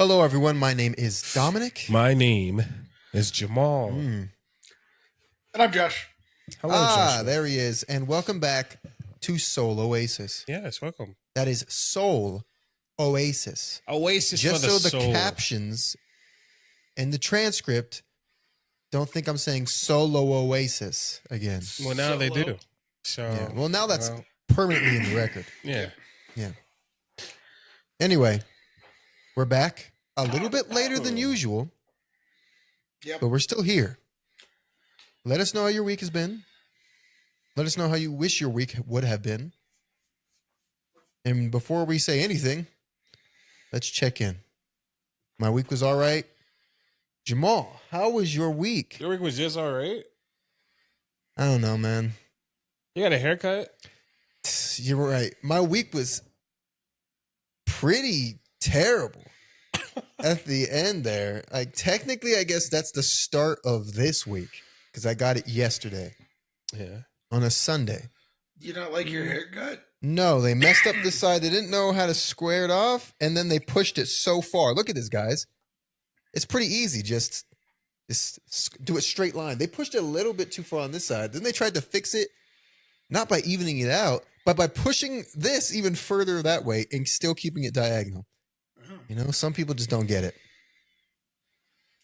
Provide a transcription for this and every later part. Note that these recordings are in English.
Hello, everyone. My name is Dominic. My name is Jamal. And I'm Josh. Hello, Joshua. There he is. And welcome back to Soul Oasis. Yes, welcome. That is Soul Oasis. Oasis Just for the so the soul. captions and the transcript don't think I'm saying Solo Oasis again. Well, now they Solo. do. So, Yeah. Well, now that's well, permanently in the record. yeah. Yeah. Anyway, we're back a little bit later than usual, Yep. but we're still here. Let us know how your week has been. Let us know how you wish your week would have been. And before we say anything, let's check in. My week was all right. Jamal, how was your week? Your week was just all right. I don't know, man. You got a haircut? You're right. My week was pretty terrible at the end there. Like, technically, I guess that's the start of this week because I got it yesterday Yeah. on a Sunday. You not like your haircut? No, they messed up the side. They didn't know how to square it off, and then they pushed it so far. Look at this, guys. It's pretty easy. Just do a straight line. They pushed it a little bit too far on this side. Then they tried to fix it, not by evening it out, but by pushing this even further that way and still keeping it diagonal. You know, some people just don't get it.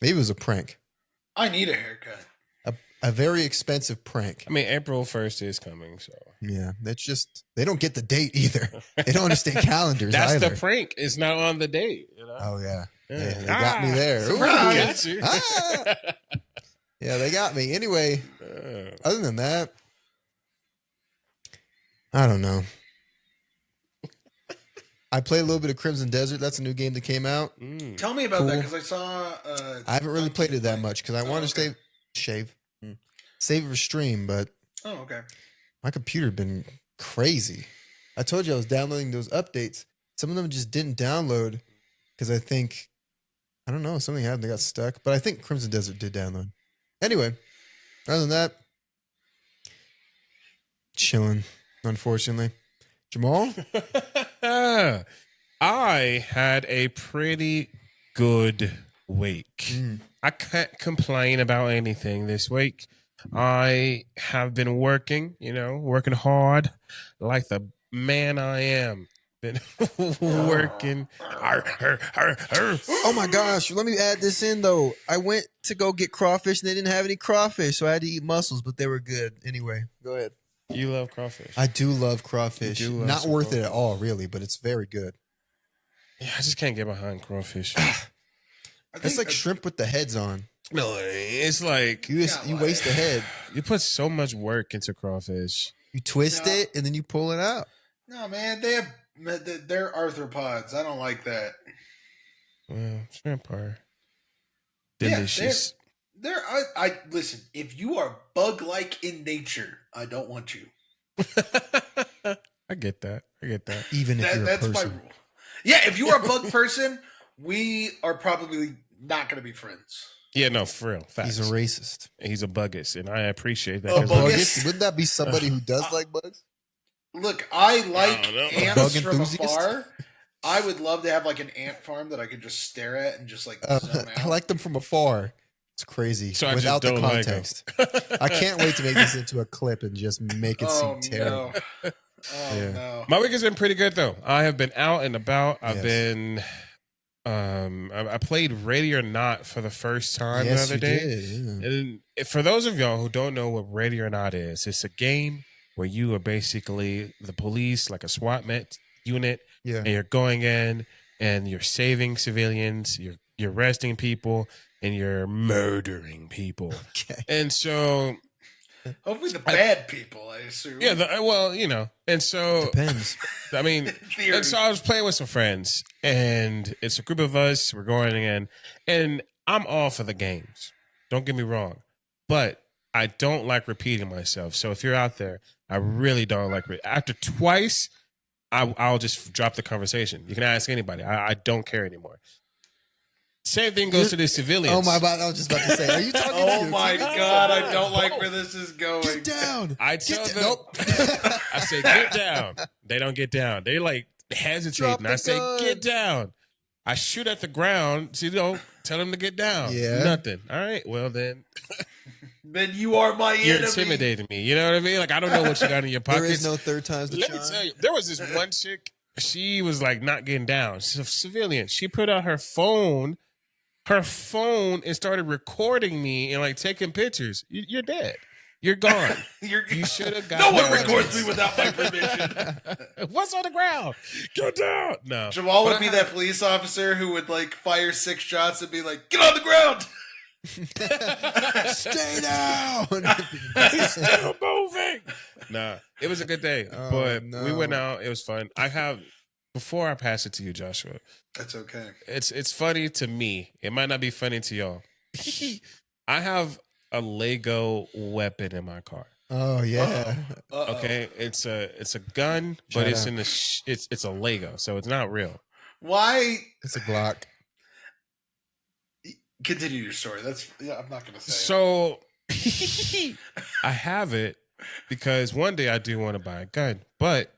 Maybe it was a prank. I need a haircut. A very expensive prank. I mean, April 1st is coming, so. Yeah, that's just, they don't get the date either. They don't understand calendars That's either. the prank. It's not on the date, you know? Oh, yeah. Yeah. Yeah, they got me there. Ooh. Surprise! Got you. Ah! Yeah, they got me. Anyway, other than that, I don't know. I played a little bit of Crimson Desert. That's a new game that came out. Tell me about Cool. that because I saw. I haven't really played it that much because I wanted to save it for stream, but Oh, okay. my computer had been crazy. I told you I was downloading those updates. Some of them just didn't download because I think, I don't know, something happened. They got stuck. But I think Crimson Desert did download. Anyway, other than that, chilling, unfortunately. Jamal? I had a pretty good week. I can't complain about anything this week. I have been working, working hard like the man I am. Been working. Oh my gosh, let me add this in though. I went to go get crawfish and they didn't have any crawfish, so I had to eat mussels, but they were good. Anyway, go ahead. You love crawfish. I do love crawfish. You do love Not some worth it crawfish. at all, really, but it's very good. Yeah, I just can't get behind crawfish. It's like shrimp with the heads on. No, it's like You waste the head. you put so much work into crawfish. You twist No. it and then you pull it out. No, man, they're arthropods. I don't like that. Well, shrimp are Yeah, delicious. I listen. If you are bug-like in nature, I don't want you. I get that. Even if you're a That's my person. rule. Yeah, if you are a bug person, we are probably not going to be friends. Yeah, no, for real. Facts. He's a racist. He's a buggus, and I appreciate that. A 'cause buggus? Buggist? Wouldn't that be somebody who does like bugs? Look, I like don't know. ants Bug from enthusiast? afar. I would love to have like an ant farm that I could just stare at and just like zone out. I like them from afar. It's crazy. So I Without just the don't like 'em. context. I can't wait to make this into a clip and just make it Oh seem terrible. no! Oh Yeah. no! My week has been pretty good though. I have been out and about. I've Yes. been I played Ready or Not for the first time Yes, the other you day. did. Yeah. And for those of y'all who don't know what Ready or Not is, it's a game where you are basically the police, like a SWAT unit, Yeah. and you're going in and you're saving civilians, you're arresting people, and you're murdering people. Okay. And so, Hopefully the bad people. I assume. yeah, and so, Depends. I mean, Theory. and so I was playing with some friends, and it's a group of us. We're going in, and I'm all for the games. Don't get me wrong, but I don't like repeating myself. So if you're out there, I really don't like after twice. I'll just drop the conversation. You can ask anybody. I don't care anymore. Same thing goes to the civilians. Oh my God! I was just about to say, are you talking? Oh to my your God! I don't like where this is going. Get down! I tell Get them, nope. I say, get down. They don't get down. They like hesitate, Drop and the I say, gun. get down. I shoot at the ground. So, tell him to get down. Yeah. Nothing. All right. Well, then Then you are my you're enemy. intimidating me. You know what I mean? Like, I don't know what you got in your pockets. There is no third time's the Let me charm. tell you, there was this one chick. She was like not getting down. She's a civilian. She put out her phone, and started recording me and like taking pictures. You're dead. You're gone. You should have got. No one records me without my permission. What's on the ground? Get down. No. Jamal would be that police officer who would like fire 6 shots and be like, "Get on the ground." Stay down. He's still moving. Nah, it was a good day, Oh, but no. we went out. It was fun. Before I pass it to you, Joshua. That's okay. It's funny to me. It might not be funny to y'all. I have a Lego weapon in my car. Oh yeah. Uh-oh. Okay, it's a gun, but Shout it's out. in the it's a Lego, so it's not real. Why? It's a Glock. Continue your story. I'm not going to say it. So I have it because one day I do want to buy a gun, but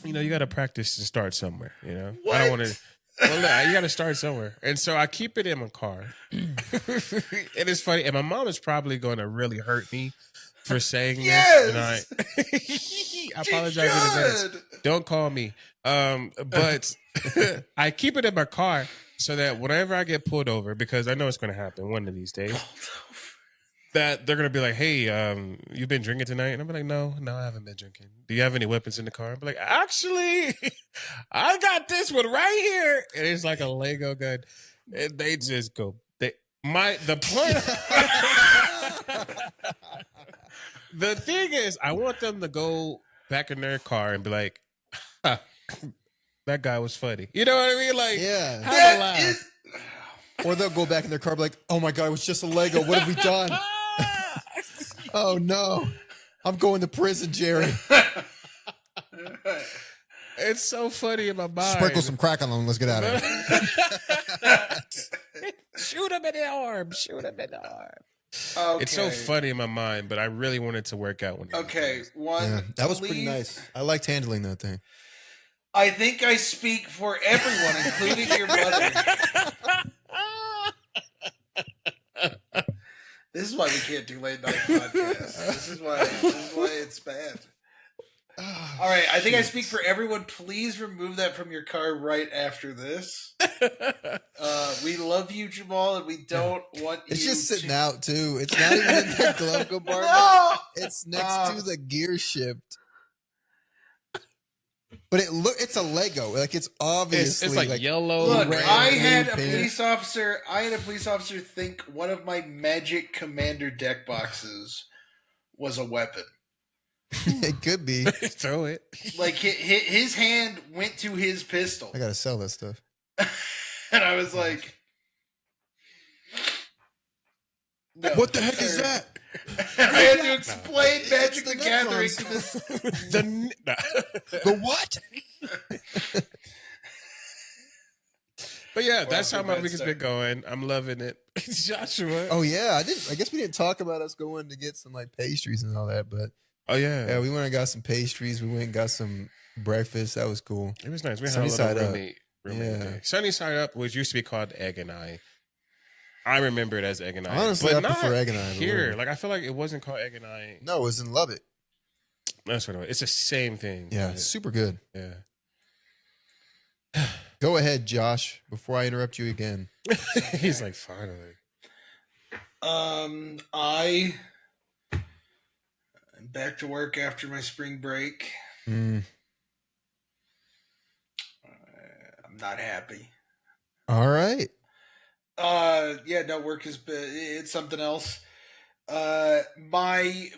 you got to practice to start somewhere. I don't What? want to. Well, look, you got to start somewhere, and so I keep it in my car. And it's funny, and my mom is probably going to really hurt me for saying Yes! this. And I apologize in advance. Don't call me. But I keep it in my car so that whenever I get pulled over, because I know it's going to happen one of these days, that they're going to be like, "Hey, you've been drinking tonight?" And I'm like, No, I haven't been drinking. Do you have any weapons in the car? I'm like, actually, I got this one right here. And it's like a Lego gun. And they just go, the point. The thing is, I want them to go back in their car and be like, that guy was funny. You know what I mean? Like, Yeah. have a That laugh. is- Or they'll go back in their car and be like, "Oh my god, it was just a Lego. What have we done? Oh no. I'm going to prison, Jerry." It's so funny in my mind. Sprinkle some crack on them. Let's get out of here. Shoot him in the arm. Shoot him in the arm. Okay. It's so funny in my mind, but I really wanted to work out when. Okay, one. Yeah, that was pretty please. nice. I liked handling that thing. I think I speak for everyone, including your brother. This is why we can't do late night podcasts. This is why it's bad. All right, I think I speak for everyone. Please remove that from your car right after this. We love you, Jamal, and we don't want you. It's just sitting to... out too. It's not even in the glove compartment. No! It's next to the gear shift. But it's a Lego. Like it's obviously It's like yellow. Look, red, I had a blue paint. police officer. I had a police officer think one of my Magic Commander deck boxes was a weapon. It could be. Throw it. Like his hand went to his pistol, I gotta sell that stuff. and I was like, no, What the heck is sir. that? I had to explain It's Magic the the Gathering Necrons. to this. The what? But yeah, that's Well, how my bad week has start. been going. I'm loving it. Joshua. Oh yeah, I guess we didn't talk about us going to get some like pastries and all that, but Oh, yeah. yeah, we went and got some pastries. We went and got some breakfast. That was cool. It was nice. We had Sunny a little side up. roommate Yeah. day. Sunny side up, which used to be called Egg and I remember it as Egg and I. Honestly, but I prefer not Egg and I. but here. whatever. Like I feel like it wasn't called Egg and I. No, it was in Love It. That's what it was. It's the same thing. Yeah, but- super good. yeah. Go ahead, Josh, before I interrupt you again. He's like, finally. I am back to work after my spring break. Mm. I'm not happy. All right. Yeah, no, work is it's something else. My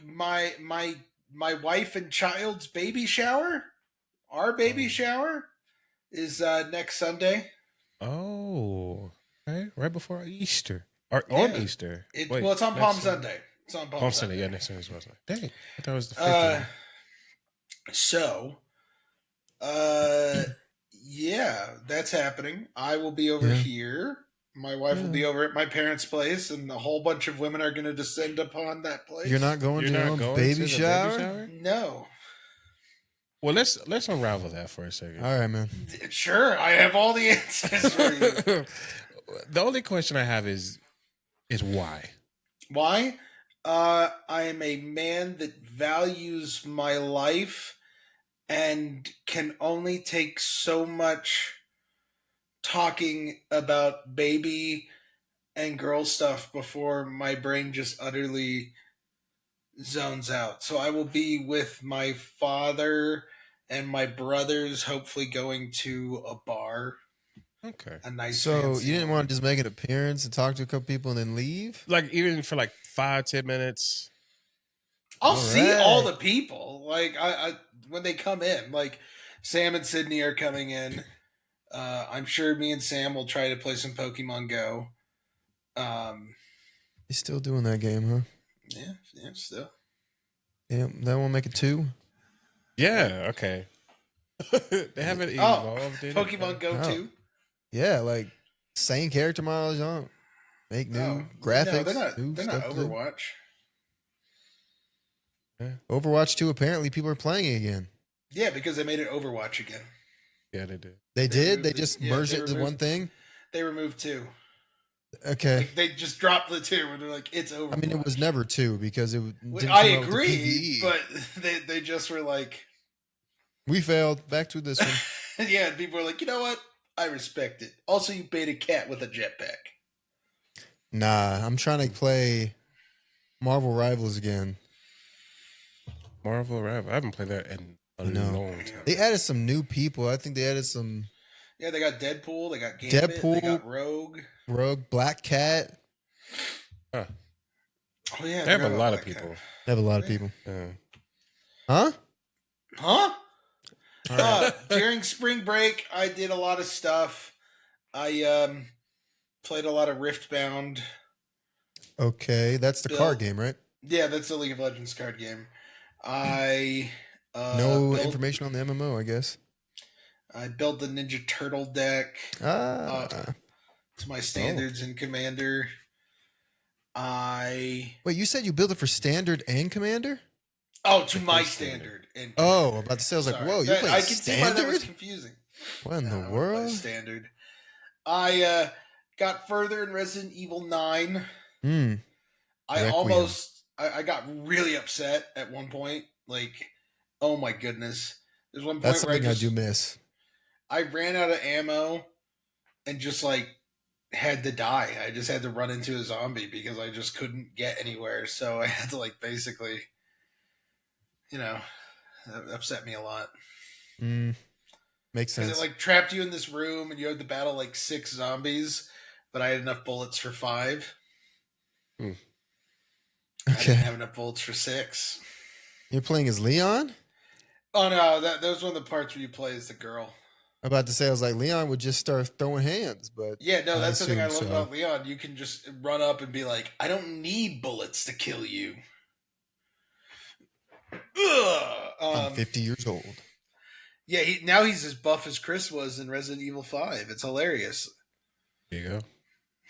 wife and child's baby shower, our baby shower, is next Sunday. Oh, okay. Right before Easter. Or on Yeah. Easter. It's Wait, on next Palm Sunday. It's on Palm Sunday. Yeah, next Sunday was like, dang. I thought it was the 5th. So, yeah, that's happening. I will be over Yeah. here. My wife will be over at my parents' place, and a whole bunch of women are going to descend upon that place. You're not going You're to your not own going baby to the shower? No. Well, let's unravel that for a second. All right, man. Sure, I have all the answers for you. The only question I have is why? Why? I am a man that values my life and can only take so much talking about baby and girl stuff before my brain just utterly zones out. So I will be with my father and my brothers, hopefully going to a bar, Okay. a nice. So fancy you didn't one. want to just make an appearance and talk to a couple people and then leave? Like even for like 5-10 minutes. I'll All see all right. the people. Like I when they come in. Like Sam and Sydney are coming in. I'm sure me and Sam will try to play some Pokemon Go. You still doing that game, huh? Yeah, still. Yeah, that won't make it 2. Yeah. Okay. They haven't Oh, evolved. in it? Pokemon Go Oh. 2. Yeah, like same character models on. Make new graphics. No, new they're not stuff to do. Overwatch. Overwatch 2, apparently people are playing it again. Yeah, because they made it Overwatch again. Yeah, they did. They did? removed They it. just Yeah, merged they it into removed- one thing? They removed 2. Okay. Like, they just dropped the 2 and they're like, it's Overwatch. I mean, it was never 2 because it didn't I come out with the agree, PvE. but they just were like, We failed. Back to this one. yeah, and people were like, you know what? I respect it. Also, you bait a cat with a jetpack. Nah, I'm trying to play Marvel Rivals again. Marvel Rival. I haven't played that in a No. long time. They added some new people. I think they added some Yeah, they got Deadpool, they got Gambit, they Deadpool. got Rogue. Rogue, Black Cat. Huh. Oh yeah, They have I a forgot lot about of Black Cat. people. They have a lot of people. Yeah. Huh? Huh? All right. During spring break, I did a lot of stuff. I played a lot of Riftbound. Okay, that's the Bill. card game, right? Yeah, that's the League of Legends card game. I No built- information on the MMO, I guess. I built the Ninja Turtle deck Ah. to my standards in Commander. Wait, you said you built it for Standard and Commander? To my first standard. In Oh, Commander. about to say, I was like, Sorry. whoa, you're That- playing I can see why that was Standard? confusing. What in No, the I play world? Standard. I got further in Resident Evil 9. Hmm. I got really upset at one point. Like, oh my goodness. There's one point That's where something I do miss. I ran out of ammo and just like had to die. I just had to run into a zombie because I just couldn't get anywhere. So I had to like basically, that upset me a lot. Makes Because sense. it like trapped you in this room and you had to battle like 6 zombies, but I had enough bullets for 5. I Okay. didn't have enough bullets for 6. You're playing as Leon? Oh no, that was one of the parts where you play as the girl. I'm about to say, I was like, Leon would just start throwing hands, but Yeah, no, that's the thing I love assume so. about Leon. You can just run up and be like, I don't need bullets to kill you. Ugh. I'm 50 years old. Yeah, now he's as buff as Chris was in Resident Evil 5. It's hilarious. There you go.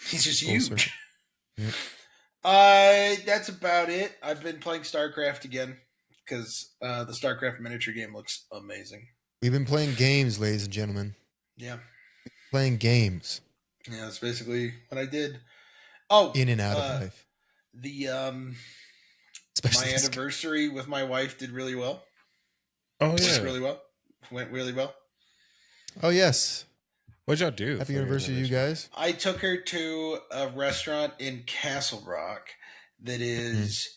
He's just Full huge. circle. Yep. That's about it. I've been playing StarCraft again because the StarCraft miniature game looks amazing. We've been playing games, ladies and gentlemen. Yeah. Playing games. Yeah, that's basically what I did. Oh, In and out of life. The Especially my this anniversary with my wife did really well. Oh Just yeah. really well. Went really well. Oh, yes. What'd y'all do? Happy for your anniversary, you guys. I took her to a restaurant in Castle Rock that is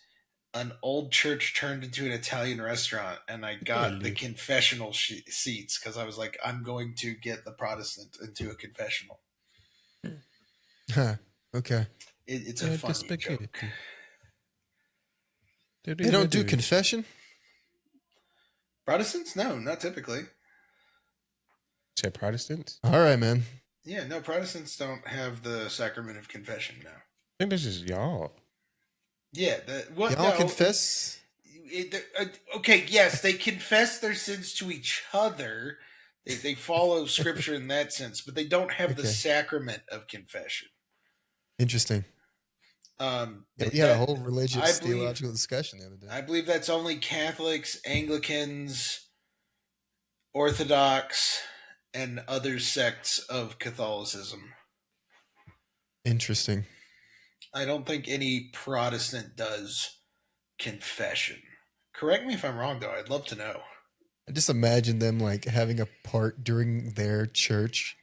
an old church turned into an Italian restaurant, and I got the Really? confessional seats because I was like, I'm going to get the Protestant into a confessional. Huh. Okay. It's a funny joke. They don't do confession? Protestants? No, not typically. Say Protestants? All right, man. Yeah, no, Protestants don't have the sacrament of confession now. I think this is y'all. Yeah, what? Y'all No, confess? okay, yes, they confess their sins to each other. They follow scripture in that sense, but they don't have the Okay. sacrament of confession. Interesting. Yeah, we had a whole religious I believe- theological discussion the other day. I believe that's only Catholics, Anglicans, Orthodox, and other sects of Catholicism. Interesting. I don't think any Protestant does confession. Correct me if I'm wrong, though. I'd love to know. I just imagine them like having a part during their church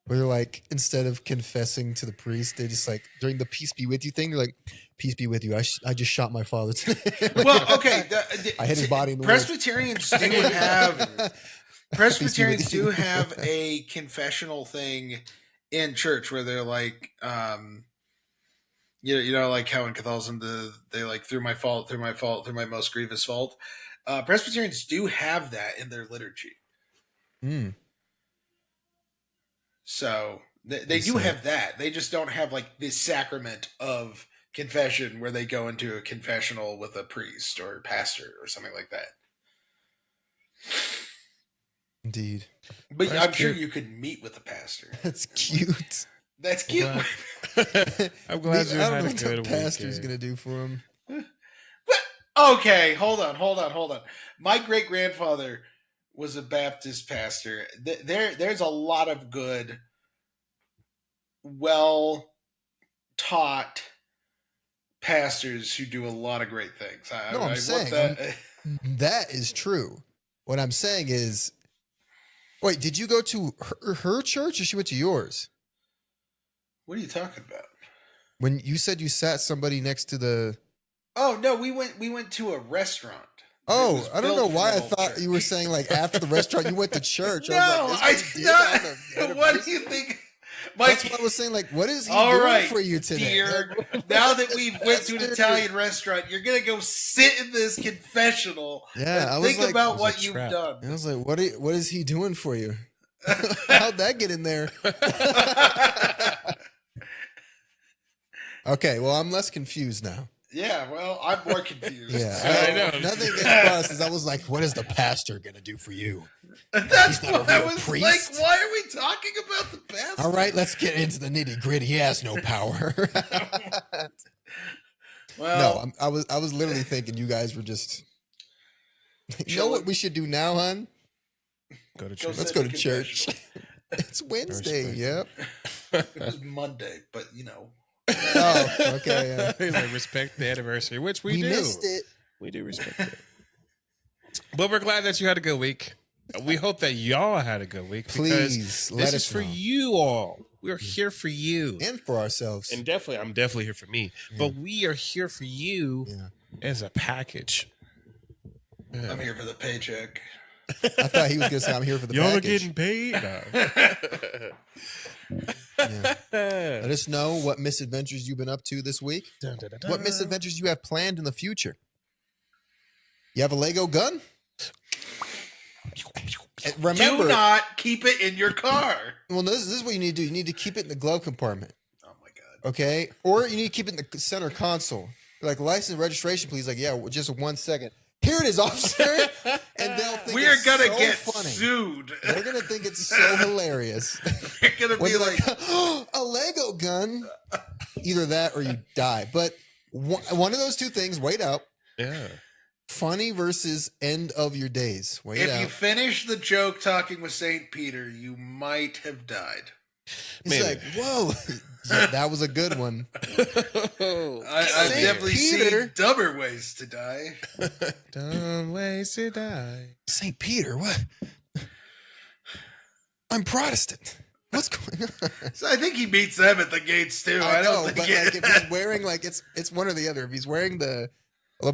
where they're like, instead of confessing to the priest, they just like during the peace be with you thing, they're like, peace be with you. I just shot my father today. Well, okay. I hit his body in the Presbyterians do have Presbyterians do have a confessional thing in church where they're like, you know, like how in Catholicism they like through my most grievous fault. Presbyterians do have that in their liturgy. Mm. So they do have that. They just don't have like this sacrament of confession where they go into a confessional with a priest or a pastor or something like that. Indeed. But That's I'm sure cute. you could meet with a pastor. That's cute. That's cute. I'm glad you I don't had know a what good the pastor's weekend. going to do for him. Okay, hold on. My great grandfather was a Baptist pastor. There's a lot of good, well taught pastors who do a lot of great things. I'm saying that is true. What I'm saying is, wait, did you go to her church or she went to yours? What are you talking about? When you said you sat somebody next to the... Oh no, we went to a restaurant. Oh, I don't know why I built for thought church. you were saying like after the restaurant you went to church. No, I was like, this I dude did on the what do you think? That's what I was saying. Like, what is he All doing right, for you today? dear. Like, Now that we've went to an Pastor. Italian restaurant, you're gonna go sit in this confessional Yeah, and I was think like- about It was what a you've trap. done. I was like, what is he doing for you? How'd that get in there? Okay, well, I'm less confused now. Yeah, well, I'm more confused. Yeah, I know. Nothing against Protestants. I was like, what is the pastor going to do for you? That's He's not why a I real was priest. like, why are we talking about the pastor? All right, let's get into the nitty gritty. He has no power. Well, No, I was literally thinking you guys were just. You know what we should do now, hon? Go to Go church. Let's sit go in to the church. confessional. It's Wednesday. Respect. Yep. It was Monday, but you know. Oh, okay. Yeah. He's like, respect the anniversary, which we do. missed it. We do respect it. But we're glad that you had a good week. We hope that y'all had a good week. Please because let this us is for know. you all. We're here for you. And for ourselves. And definitely, I'm definitely here for me. But we are here for you Yeah. as a package. I'm here for the paycheck. I thought he was going to say, I'm here for the Y'all are package. getting paid? Yeah. Let us know what misadventures you've been up to this week. Dun, dun, dun, dun. What misadventures you have planned in the future. You have a Lego gun? And remember, Do not keep it in your car. well, this is what you need to do. You need to keep it in the glove compartment, Oh my god. okay? Or you need to keep it in the center console. Like, license and registration, please. Like, yeah, just 1 second. Here it is, officer. And they'll think We are it's gonna so get funny. sued. They're going to think it's so hilarious. They're gonna When be they're like, like, oh, a Lego gun. Either that or you die. But one of those two things, wait out. Yeah. Funny versus end of your days. Wait if out. you finish the joke talking with Saint Peter, you might have died. It's Maybe. like, whoa, yeah, that was a good one. I've Saint definitely Peter. seen dumber ways to die. Dumb ways to die. St. Peter, what? I'm Protestant. What's going on? So I think he meets them at the gates too. I, know, don't but think like if he's wearing like it's one or the other. If he's wearing the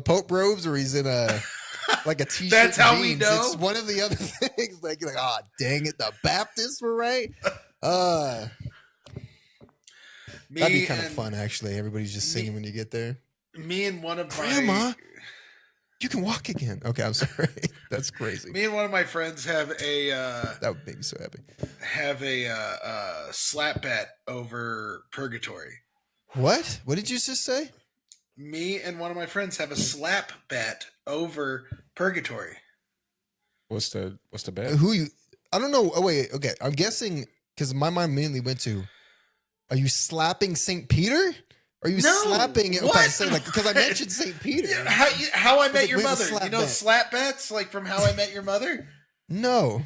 Pope robes or he's in a like a t-shirt, That's how and we jeans, know? It's one of the other things. Like you're like, oh dang it, the Baptists were right. me That'd be kind of and- fun actually. Everybody's just singing when you get there. Me and one of Grandma, my you can walk again. Okay, I'm sorry. That's crazy. me and one of my friends have a That would make me so happy. slap bet over purgatory. What? What did you just say? Me and one of my friends have a slap bet over purgatory. What's the bet? Who you? I don't know. Oh wait, okay. I'm guessing because my mind mainly went to. Are you slapping Saint Peter? Are you No, slapping it? what? Okay, so like because I mentioned Saint Peter. Yeah, how I Met like, Your we have a Mother. slap You know bet. slap bets like from How I Met Your Mother. No.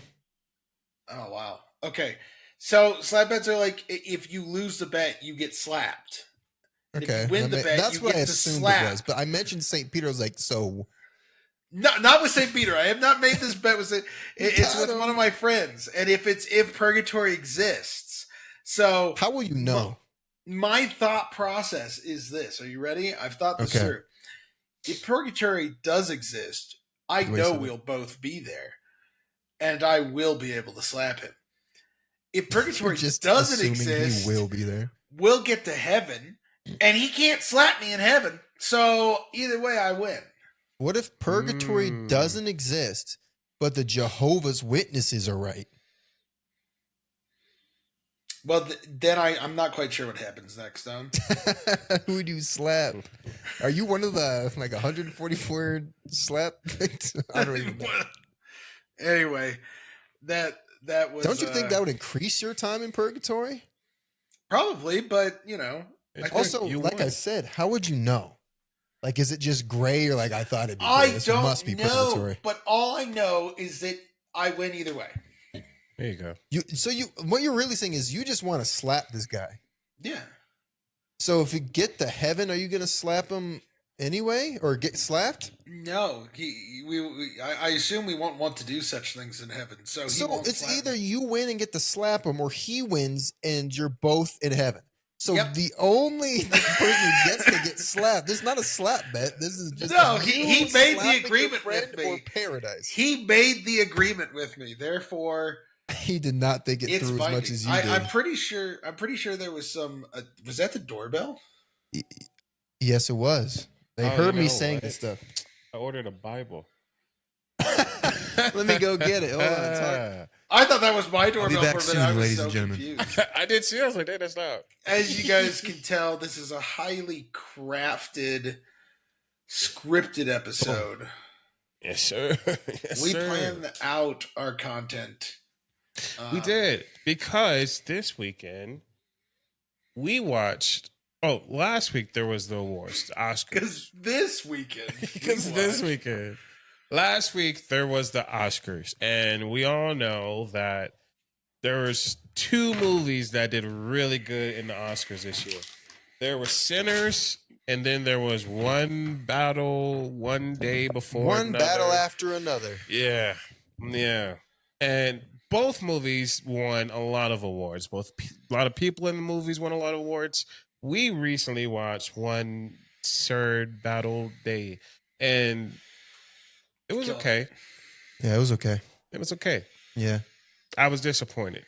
Oh wow. Okay. So slap bets are like if you lose the bet, you get slapped. And Okay. if you win the bet, that's you what get I to assumed slap. it was. But I mentioned St. Peter. I was like, so. Not with St. Peter. I have not made this bet with it. It's with Got one him. of my friends, and if purgatory exists. So How will you know? My thought process is this. Are you ready? I've thought this Okay. through. If purgatory does exist, I The way know said it. we'll both be there, and I will be able to slap him. If You're purgatory just doesn't assuming exist, he will be there. we'll get to heaven, and he can't slap me in heaven. So either way, I win. What if purgatory doesn't exist, but the Jehovah's Witnesses are right? Well, then I'm not quite sure what happens next, though. Who would you slap? Are you one of the 144 slap? I don't even know. Anyway, that was. Don't you think that would increase your time in purgatory? Probably, but Also, like I said, how would you know? Like, is it just gray or like I thought it'd be gray? I This don't must be know. purgatory. But all I know is that I win either way. There you go. What you're really saying is you just want to slap this guy. Yeah. So if you get to heaven, are you going to slap him anyway or get slapped? No, I assume we won't want to do such things in heaven. So It's either you win and get to slap him, or he wins and you're both in heaven. So the only person who gets to get slapped, there's not a slap bet. This is just he made the agreement with me. Or paradise. He made the agreement with me. Therefore, he did not think it through as much as you did. I'm pretty sure there was some. Was that the doorbell? Yes, it was. They heard me saying this stuff. I ordered a Bible. Let me go get it. Hold on. I thought that was my doorbell. back for a minute. soon, I was ladies so and gentlemen. confused. I did see. I was like, "Hey, that's not." As you guys can tell, this is a highly crafted, scripted episode. Yes, sir. Yes, We sir. plan out our content. We did, because this weekend we watched. Oh, last week there was the awards, the Oscars. Because this weekend. Last week there was the Oscars, and we all know that there was two movies that did really good in the Oscars this year. There was Sinners, and then there was One Battle, One Day Before One Another. battle after another. Yeah. And both movies won a lot of awards. A lot of people in the movies won a lot of awards. We recently watched One Third Battle Day, and it was okay. Yeah, it was okay. It was okay. Yeah. I was disappointed.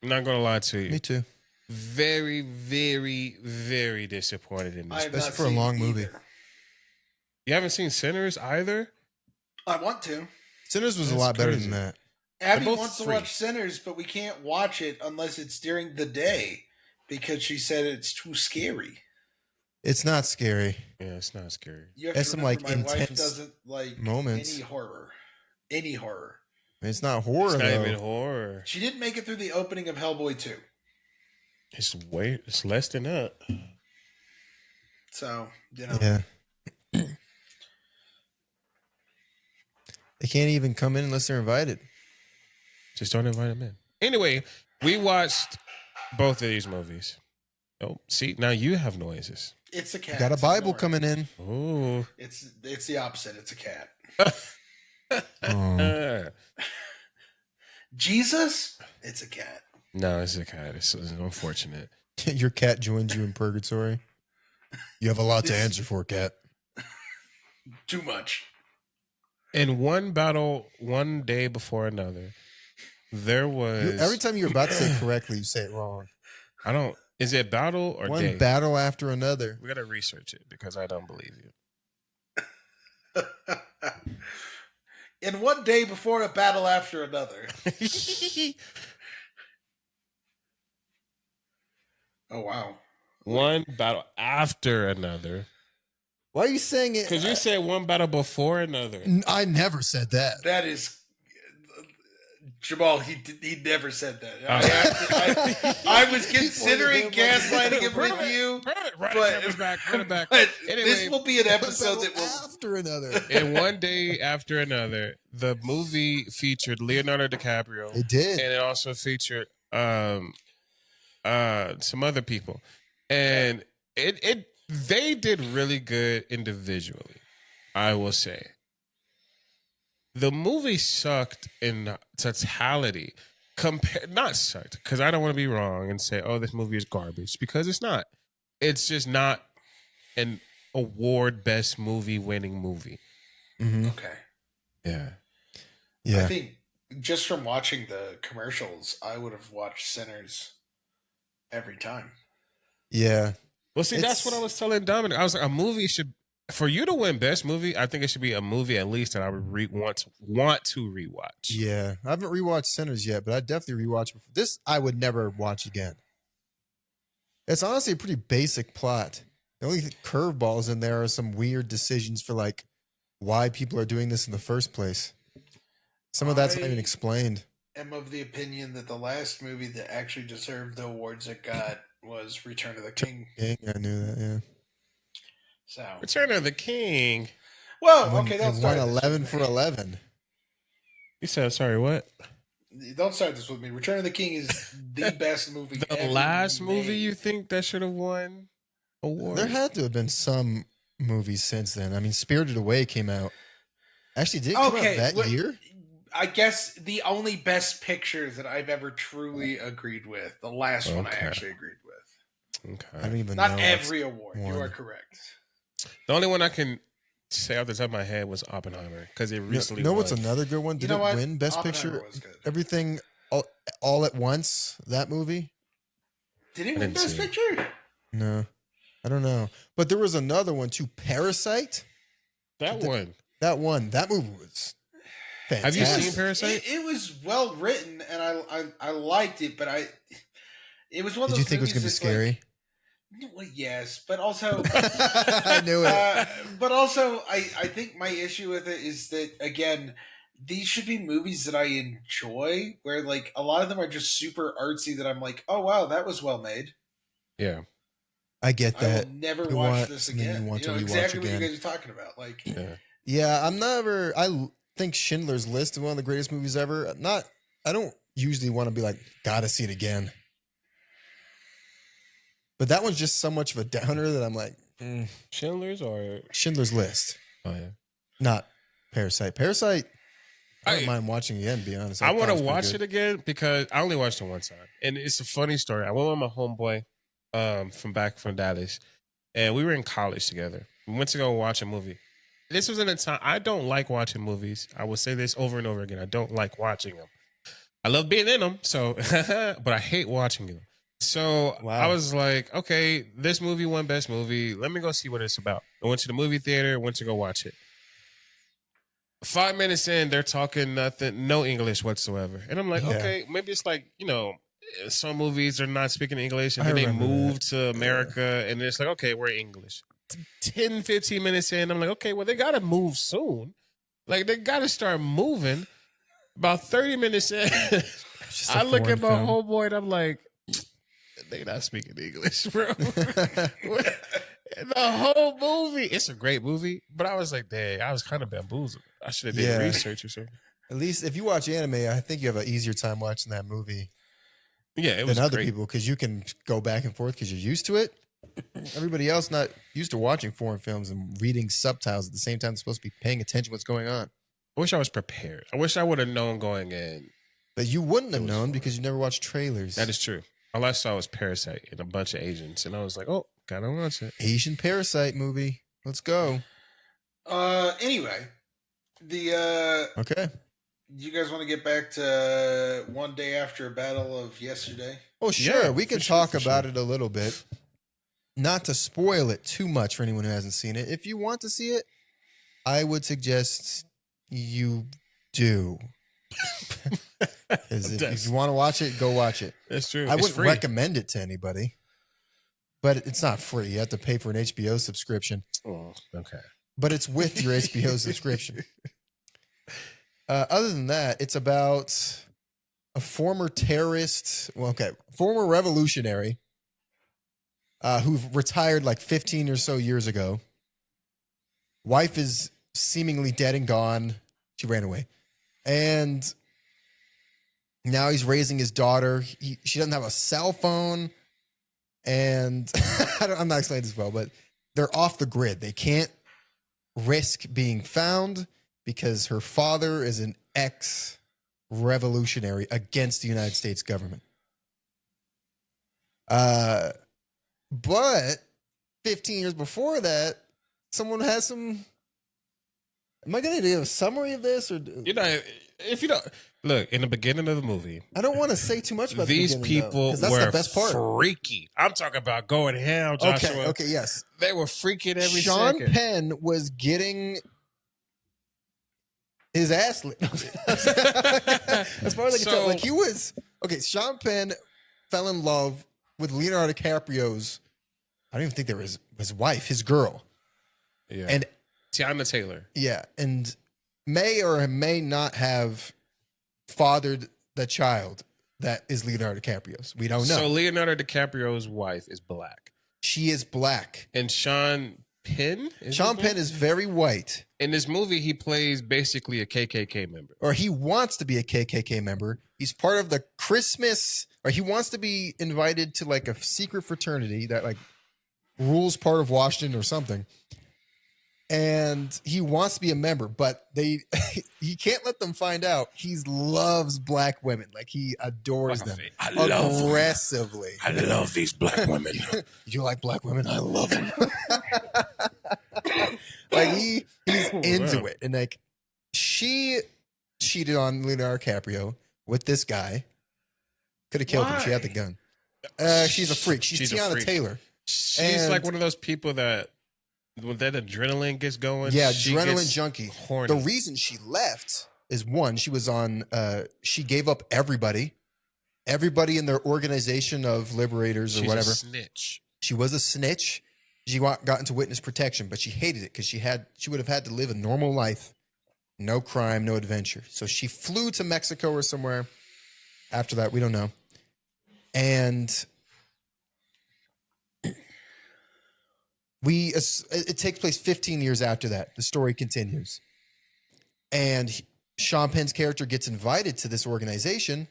I'm not going to lie to you. Me too. Very, very, very disappointed in this. Especially for a long movie. You haven't seen Sinners either? I want to. Sinners was That's a lot better crazy. than that. Abby both wants to free. watch Sinners, but we can't watch it unless it's during the day because she said it's too scary. It's not scary. Yeah, it's not scary. You have That's to some, remember like, my wife intense doesn't like moments. any horror. Any horror. It's not horror, It's not though. even horror. She didn't make it through the opening of Hellboy 2. It's less than that. So, Yeah. They can't even come in unless they're invited. Just don't invite them in. Anyway, we watched both of these movies. Oh, see, now you have noises. It's a cat. Got a Bible Ignore it. coming in. Ooh. It's the opposite. It's a cat. Oh. Jesus? It's a cat. No, it's a cat. It's unfortunate. Your cat joins you in purgatory. You have a lot to answer for, cat. Too much. In One Battle, One Day Before Another, there was... Every time you're about to say it correctly, you say it wrong. I don't... Is it battle or One day? battle after another. We got to research it because I don't believe you. In one day before a battle after another. Oh, wow. One battle after another. Why are you saying it? Because you said one battle before another. I never said that. That is Jamal, he never said that. I was considering gaslighting him with you, Run it back. but Anyway, this will be an episode that will. after another. And one day after another, the movie featured Leonardo DiCaprio. It did. And it also featured some other people. And they did really good individually, I will say. The movie sucked in totality. Not sucked, because I don't want to be wrong and say, oh, this movie is garbage, because it's not. It's just not an award best movie winning movie. Mm-hmm. Okay. Yeah. Yeah. I think just from watching the commercials, I would have watched Sinners every time. Yeah. Well, see, that's what I was telling Dominic. I was like, a movie should, for you to win best movie, I think it should be a movie at least that I would want to rewatch. Yeah. I haven't rewatched Sinners yet, but I definitely rewatched before. This I would never watch again. It's honestly a pretty basic plot. The only curveballs in there are some weird decisions for like why people are doing this in the first place. Some of that's not even explained. I'm of the opinion that the last movie that actually deserved the awards it got was Return of the King. Yeah, I knew that, yeah. So Return of the King. Well, okay, it won 11 for 11. You said, sorry, what? Don't start this with me. Return of the King is the best movie The ever last made. movie you think that should have won award? There had to have been some movies since then. I mean, Spirited Away came out. Actually, did it come out that year? I guess the only best picture that I've ever truly agreed with. The last one I actually agreed with. Okay. I don't even know. Not every award. You are correct. The only one I can say off the top of my head was Oppenheimer, because it recently won. What's another good one? Did it win Best Picture? Was good. Everything all at Once, that movie? Did it win Best Picture? No. I don't know. But there was another one too, Parasite. That one. That movie was fantastic. Have you seen Parasite? It was well written, and I liked it, but it was one of those. Did you think it was going to be scary? Well, yes, but also I knew it. But also, I think my issue with it is that, again, these should be movies that I enjoy, where like a lot of them are just super artsy that I'm like, oh wow, that was well made. Yeah, I get that. I will never watch this again. You want to rewatch exactly again. what you guys are talking about. Like, yeah, I think Schindler's List is one of the greatest movies ever. I don't usually want to be like, gotta see it again. But that one's just so much of a downer that I'm like, Schindler's List. Oh yeah, not Parasite. Parasite, I don't mind watching again, to be honest. I want to watch it again because I only watched it one time. And it's a funny story. I went with my homeboy from Dallas, and we were in college together. We went to go watch a movie. This was in a time, I don't like watching movies. I will say this over and over again. I don't like watching them. I love being in them, so but I hate watching them. So I was like, okay, this movie won Best Movie. Let me go see what it's about. I went to the movie theater, went to go watch it. 5 minutes in, they're talking nothing, no English whatsoever. And I'm like, okay, maybe it's like, some movies are not speaking English, and then they move to America, and it's like, okay, we're English. 10, 15 minutes in, I'm like, okay, well, they got to move soon. Like, they got to start moving. About 30 minutes in, I look at my homeboy, and I'm like, they not speaking English, bro. The whole movie. It's a great movie, but I was like, dang, I was kind of bamboozled. I should have did research or something. At least if you watch anime, I think you have an easier time watching that movie. Yeah, it was than other great. people, because you can go back and forth because you're used to it. Everybody else not used to watching foreign films and reading subtitles at the same time. They're supposed to be paying attention to what's going on. I wish I was prepared. I wish I would have known going in. But you wouldn't have known because you never watched trailers. That is true. All I saw was Parasite and a bunch of Asians, and I was like, oh, gotta watch it. Asian Parasite movie. Let's go. Anyway, okay. You guys want to get back to One Day After a Battle of yesterday? Oh, sure. We can talk about it a little bit. Not to spoil it too much for anyone who hasn't seen it. If you want to see it, I would suggest you do. If you want to watch it, go watch it. That's true. I wouldn't recommend it to anybody, but it's not free. You have to pay for an HBO subscription. Oh, okay. But it's with your HBO subscription. Other than that, it's about a former terrorist, former revolutionary who retired like 15 or so years ago. Wife is seemingly dead and gone. She ran away. And now he's raising his daughter. She doesn't have a cell phone. And I'm not explaining this well, but they're off the grid. They can't risk being found because her father is an ex-revolutionary against the United States government. But 15 years before that, someone has some. Am I going to do a summary of this, or if you don't look in the beginning of the movie? I don't want to say too much about these the people. That's were the best part. Freaky. I'm talking about going ham, Joshua. Okay, yes. They were freaking every Sean second. Penn was getting his ass lit. As far as I can tell, like he was Sean Penn fell in love with Leonardo DiCaprio's. I don't even think there was his wife, his girl. Yeah, and Tiana Taylor. Yeah, and may or may not have fathered the child that is Leonardo DiCaprio's. We don't know. So Leonardo DiCaprio's wife is black. She is black, and Sean Penn. Sean Penn is very white. In this movie, he plays basically a KKK member, or he wants to be a KKK member. He's part of the Christmas, or he wants to be invited to like a secret fraternity that like rules part of Washington or something. And he wants to be a member, but he can't let them find out. He loves black women. Like he adores them aggressively. I love these black women. You like black women? I love them. Like he's into it. And like she cheated on Leonardo DiCaprio with this guy. Could have killed him. She had the gun. She's a freak. She's Tiana Taylor. She's like one of those people that when that adrenaline gets going, adrenaline junkie. Horny. The reason she left is one, she was on. She gave up everybody in their organization of liberators or whatever. She's a snitch. She was a snitch. She got into witness protection, but she hated it because she would have had to live a normal life, no crime, no adventure. So she flew to Mexico or somewhere. After that, we don't know, and. It takes place 15 years after that. The story continues. And Sean Penn's character gets invited to this organization,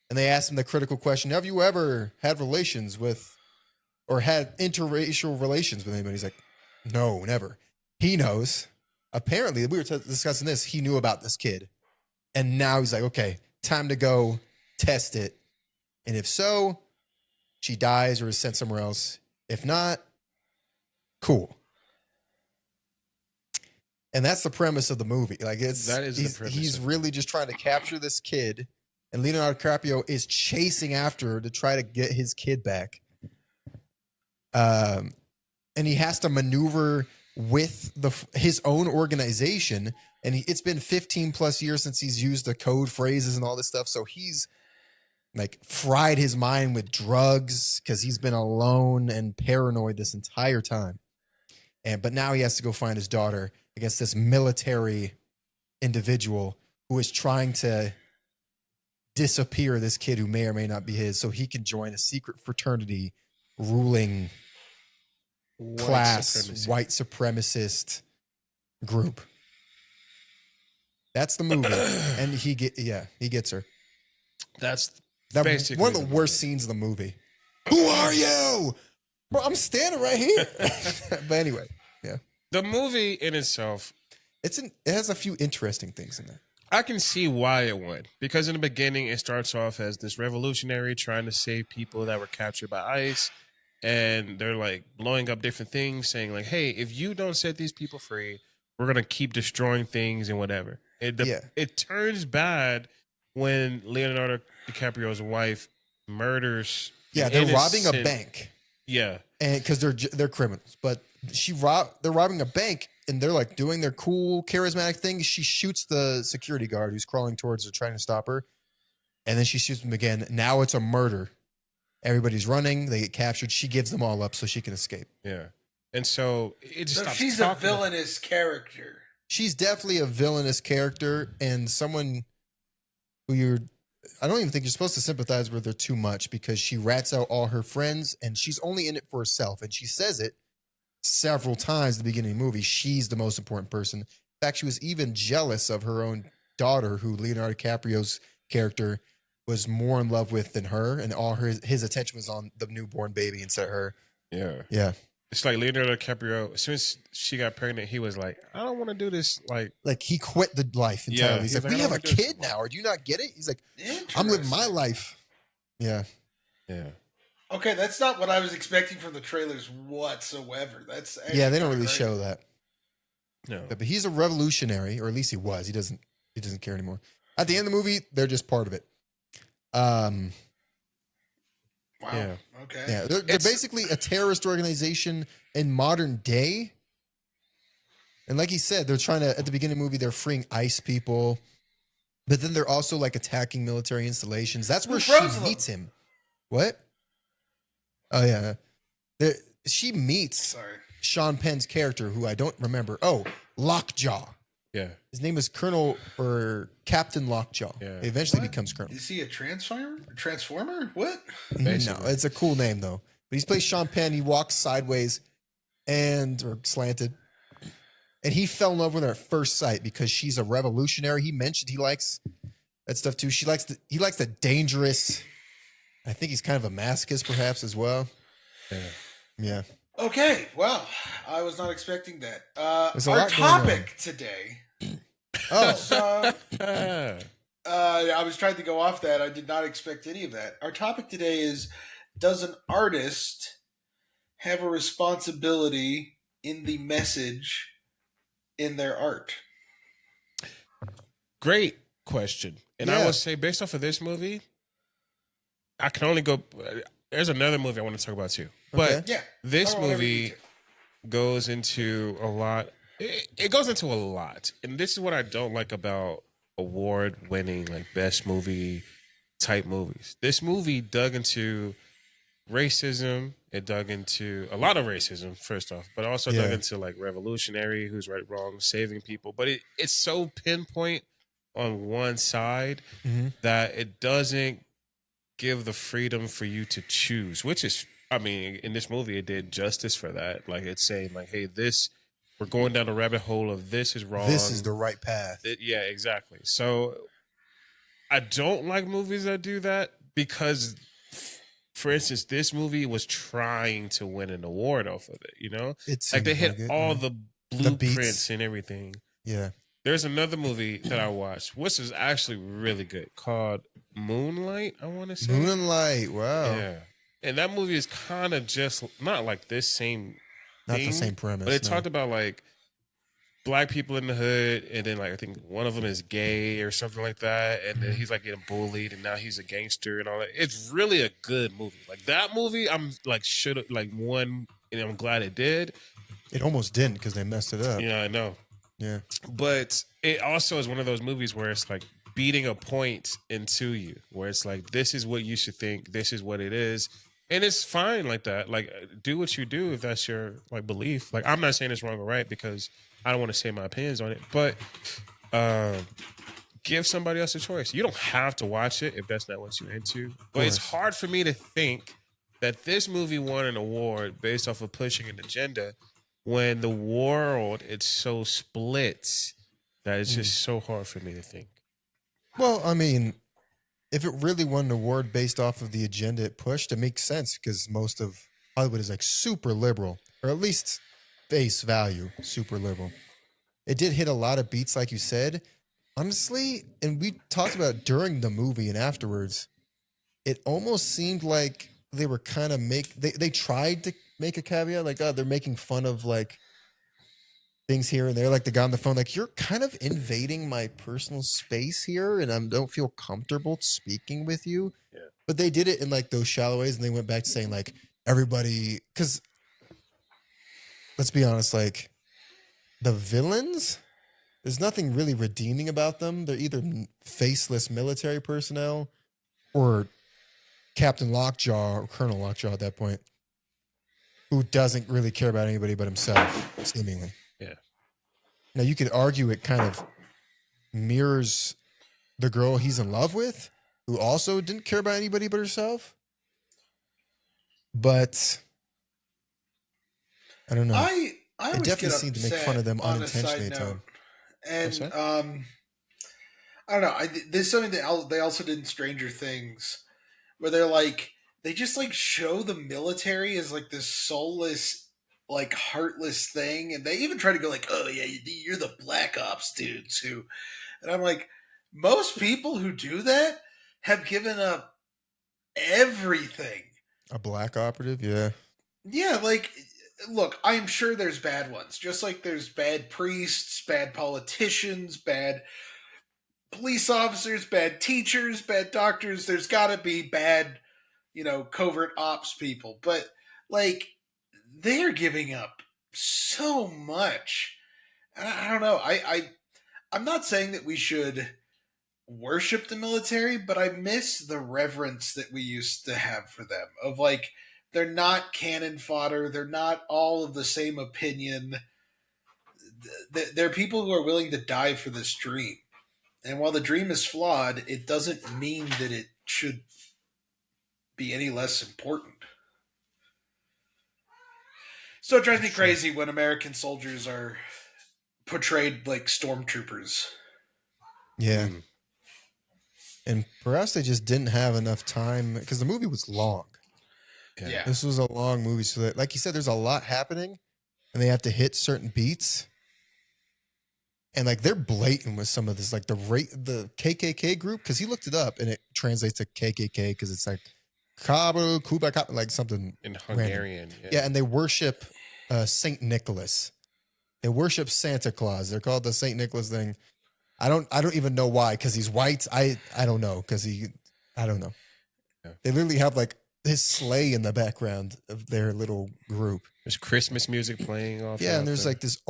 and they ask him the critical question, have you ever had relations with, or had interracial relations with anybody? He's like, no, never. He knows. Apparently, we were discussing this, he knew about this kid. And now he's like, okay, time to go test it. And if so, she dies or is sent somewhere else. If not, cool. And that's the premise of the movie. Like the premise. He's really just trying to capture this kid, and Leonardo DiCaprio is chasing after her to try to get his kid back. And he has to maneuver with his own organization, and it's been 15 plus years since he's used the code phrases and all this stuff. So he's like fried his mind with drugs because he's been alone and paranoid this entire time. But now he has to go find his daughter against this military individual who is trying to disappear this kid who may or may not be his, so he can join a secret fraternity ruling white supremacist group. That's the movie, and he gets her. That's basically one of the worst scenes of the movie. Who are you? Bro, I'm standing right here. But anyway, yeah. The movie in itself, it has a few interesting things in there. I can see why it went. Because in the beginning, it starts off as this revolutionary trying to save people that were captured by ICE. And they're like blowing up different things, saying like, hey, if you don't set these people free, we're going to keep destroying things and whatever. It turns bad when Leonardo DiCaprio's wife murders. Yeah, they're robbing a bank. Yeah, and because they're criminals, but they're robbing a bank, and they're like doing their cool, charismatic thing. She shoots the security guard who's crawling towards her, trying to stop her, and then she shoots him again. Now it's a murder. Everybody's running. They get captured. She gives them all up so she can escape. Yeah, and so it just stops. She's a villainous character. She's definitely a villainous character, and someone who I don't even think you're supposed to sympathize with her too much because she rats out all her friends and she's only in it for herself. And she says it several times at the beginning of the movie. She's the most important person. In fact, she was even jealous of her own daughter, who Leonardo DiCaprio's character was more in love with than her, and all his attention was on the newborn baby instead of her. Yeah. Yeah. It's like Leonardo DiCaprio, as soon as she got pregnant, he was like, I don't want to do this. Like he quit the life entirely. Yeah, He's he's like, like, we I have a don't wanna do kid this. now. Or do you not get it? He's like, I'm living my life. Yeah. Yeah. Okay, that's not what I was expecting from the trailers whatsoever. That's Yeah, they don't actually really great. show that. No. But he's a revolutionary, or at least he was. He doesn't care anymore. At the end of the movie, they're just part of it. Wow. Yeah. Okay. Yeah, they're basically a terrorist organization in modern day. And like he said, they're trying to, at the beginning of the movie, they're freeing ICE people. But then they're also like attacking military installations. That's where she froze them? meets him. What? Oh, yeah. She meets Sorry. Sean Penn's character, who I don't remember. Oh, Lockjaw. Yeah. His name is Colonel or Captain Lockjaw. Yeah. He eventually What? becomes Colonel. Is he a transformer? What? No, Basically. it's a cool name though. But he's played Sean Penn. He walks sideways or slanted, and he fell in love with her at first sight because she's a revolutionary. He mentioned he likes that stuff too. He likes the dangerous. I think he's kind of a masochist, perhaps as well. Yeah. Yeah. Okay. Well, I was not expecting that. There's a Our lot going on. topic today. Oh, So, Ah. I was trying to go off that. I did not expect any of that. Our topic today is: does an artist have a responsibility in the message in their art? Great question. And I Yeah. will say, based off of this movie, I can only go. There's another movie I want to talk about too. But Okay. Yeah. this Talk about whatever you movie need to. goes into a lot. It goes into a lot. And this is what I don't like about award winning, like best movie type movies. This movie dug into racism. It dug into a lot of racism, first off, but also dug Yeah. into like revolutionary, who's right, wrong, saving people. But it's so pinpoint on one side Mhm. that it doesn't give the freedom for you to choose, which is, I mean, in this movie, it did justice for that. Like it's saying like, hey, we're going down the rabbit hole of this is wrong. This is the right path. Yeah, exactly. So I don't like movies that do that because, for instance, this movie was trying to win an award off of it. You know, It's like they hit all the The beats. blueprints and everything. Yeah. There's another movie that I watched, which is actually really good, called Moonlight. I want to say Moonlight. Wow. yeah, and that movie is kind of just not like this same. Not the thing, same premise. but it no. talked about like black people in the hood, and then like I think one of them is gay or something like that, and then he's like getting bullied, and now he's a gangster and all that. It's really a good movie. Like that movie, I'm like should have like won, and I'm glad it did. It almost didn't because they messed it up. Yeah, I know, Yeah. but it also is one of those movies where it's like beating a point into you, where it's like this is what you should think, this is what it is. And it's fine like that. Like, do what you do if that's your like belief. Like, I'm not saying it's wrong or right because I don't want to say my opinions on it. But give somebody else a choice. You don't have to watch it if that's not what you're into. But it's hard for me to think that this movie won an award based off of pushing an agenda when the world it's so split that it's just so hard for me to think. Well, I mean, if it really won an award based off of the agenda it pushed, it makes sense because most of Hollywood is like super liberal, or at least face value, super liberal. It did hit a lot of beats, like you said. Honestly, and we talked about it during the movie and afterwards, it almost seemed like they were kind of they tried to make a caveat, like, oh, they're making fun of like things here and there, like the guy on the phone, like, you're kind of invading my personal space here, and I don't feel comfortable speaking with you. Yeah. But they did it in like those shallow ways, and they went back to saying like everybody, because let's be honest, like the villains, there's nothing really redeeming about them. They're either faceless military personnel or Captain Lockjaw or Colonel Lockjaw at that point, who doesn't really care about anybody but himself, seemingly. Yeah. Now, you could argue it kind of mirrors the girl he's in love with, who also didn't care about anybody but herself. But I don't know. I It always definitely get seemed to make fun of them on a side unintentionally at note, times. and I don't know. There's something that they also did in Stranger Things, where they just like show the military as like this soulless, like heartless thing, and they even try to go like, "Oh yeah, you're the Black Ops dudes who," and I'm like, most people who do that have given up everything. A black operative, yeah. Yeah, like, look, I'm sure there's bad ones, just like there's bad priests, bad politicians, bad police officers, bad teachers, bad doctors. There's got to be bad, covert ops people. But, like, they're giving up so much. I don't know. I'm not saying that we should worship the military, but I miss the reverence that we used to have for them. Of like, they're not cannon fodder. They're not all of the same opinion. They're people who are willing to die for this dream. And while the dream is flawed, it doesn't mean that it should be any less important. So it drives me crazy when American soldiers are portrayed like stormtroopers. Yeah. And perhaps they just didn't have enough time because the movie was long. Yeah. This was a long movie. So that, like you said, there's a lot happening and they have to hit certain beats. And like they're blatant with some of this, like the KKK group, because he looked it up and it translates to KKK because it's like Kuba, like something in Hungarian. Yeah, and they worship Saint Nicholas. They worship Santa Claus. They're called the Saint Nicholas thing. I don't even know why, because he's white. I don't know, because I don't know. Yeah. They literally have like his sleigh in the background of their little group. There's Christmas music playing off. Yeah, and there's like this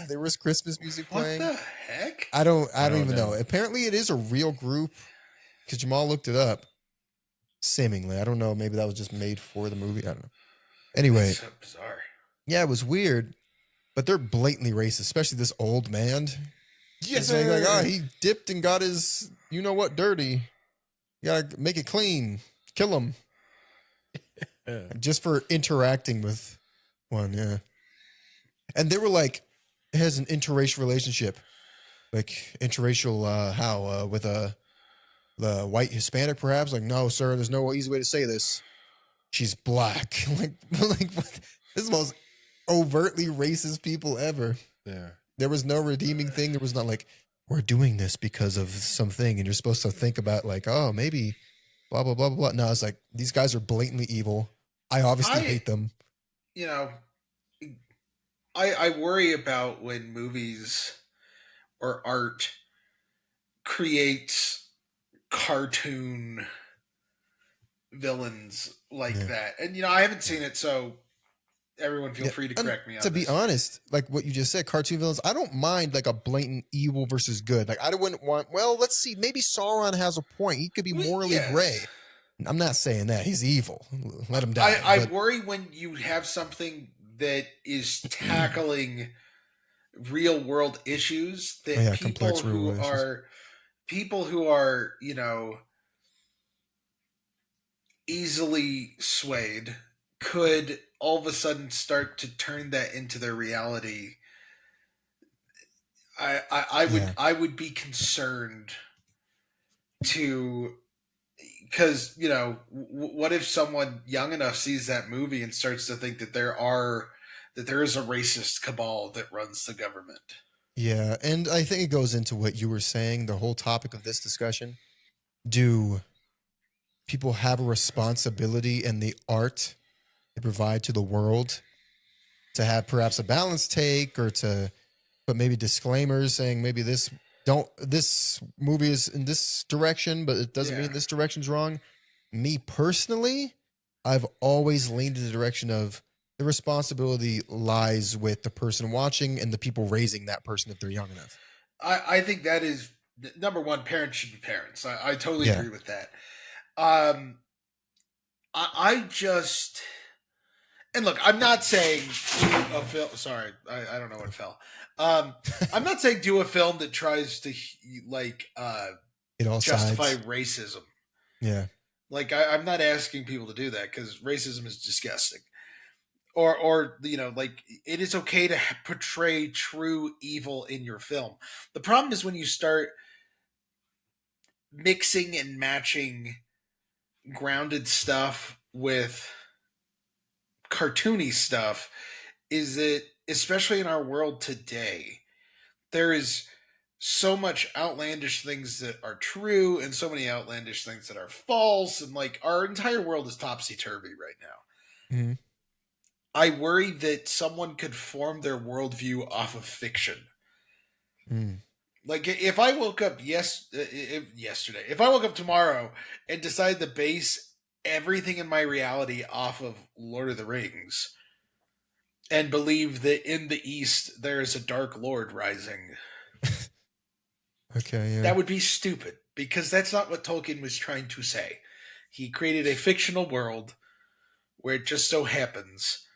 there was Christmas music playing. What the heck? I don't even know. Apparently it is a real group because Jamal looked it up. Seemingly. I don't know. Maybe that was just made for the movie. I don't know. Anyway. That's so bizarre. Yeah, it was weird, but they're blatantly racist, especially this old man. Yes, saying like, oh, he dipped and got his, you know what, dirty. You gotta make it clean. Kill him. Just for interacting with one, yeah. And they were like, it has an interracial relationship. Like, interracial, how? With the white Hispanic, perhaps? Like, no, sir, there's no easy way to say this. She's black. like what? This is the most overtly racist people ever. Yeah. There was no redeeming thing. There was not like, we're doing this because of something. And you're supposed to think about like, oh, maybe blah, blah, blah, blah. No, it's like, these guys are blatantly evil. I obviously hate them. I worry about when movies or art creates cartoon villains like that. And, I haven't seen it, so everyone feel free to correct me on To this. be honest, like what you just said, cartoon villains, I don't mind like a blatant evil versus good. Like I wouldn't want, well, let's see, maybe Sauron has a point. He could be morally gray. I'm not saying that. He's evil. Let him die. I worry when you have something that is tackling real world issues that people who are, easily swayed could all of a sudden start to turn that into their reality. I would be concerned because what if someone young enough sees that movie and starts to think that there is a racist cabal that runs the government? Yeah, and I think it goes into what you were saying, the whole topic of this discussion. Do people have a responsibility in the art they provide to the world to have perhaps a balanced take, or to put maybe disclaimers saying maybe this movie is in this direction, but it doesn't mean this direction's wrong? Me personally, I've always leaned in the direction of the responsibility lies with the person watching and the people raising that person if they're young enough. I think that is number one. Parents should be parents. I totally agree with that. I just, and look, I'm not saying a film. Sorry, I don't know what fell. I'm not saying do a film that tries to justify racism. Yeah. Like I'm not asking people to do that because racism is disgusting. Or like it is okay to portray true evil in your film. The problem is when you start mixing and matching grounded stuff with cartoony stuff. Is that especially in our world today, there is so much outlandish things that are true and so many outlandish things that are false, and like our entire world is topsy-turvy right now. Mm-hmm. I worry that someone could form their worldview off of fiction. Mm. Like if I woke up yesterday, if I woke up tomorrow and decided to base everything in my reality off of Lord of the Rings and believe that in the East there is a Dark Lord rising, Okay, yeah. that would be stupid because that's not what Tolkien was trying to say. He created a fictional world where it just so happens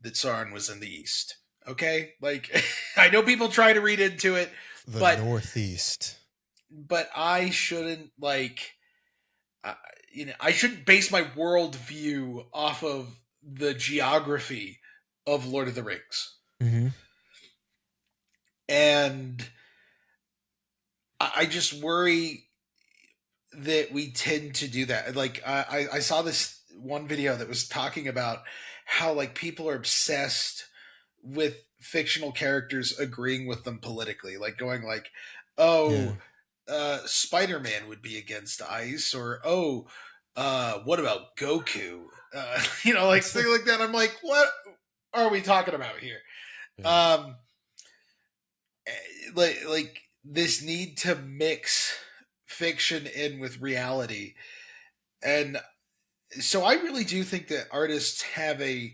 that Sauron was in the East. Okay? Like, I know people try to read into it, The but Northeast. but I shouldn't I shouldn't base my worldview off of the geography of Lord of the Rings. Mm-hmm. And I just worry that we tend to do that. Like I saw this one video that was talking about how like people are obsessed with fictional characters agreeing with them politically, like going like, Yeah. oh, Spider-Man would be against ice, or what about Goku? Like things like that. I'm like, what are we talking about here? Yeah. Like this need to mix fiction in with reality, and so I really do think that artists have a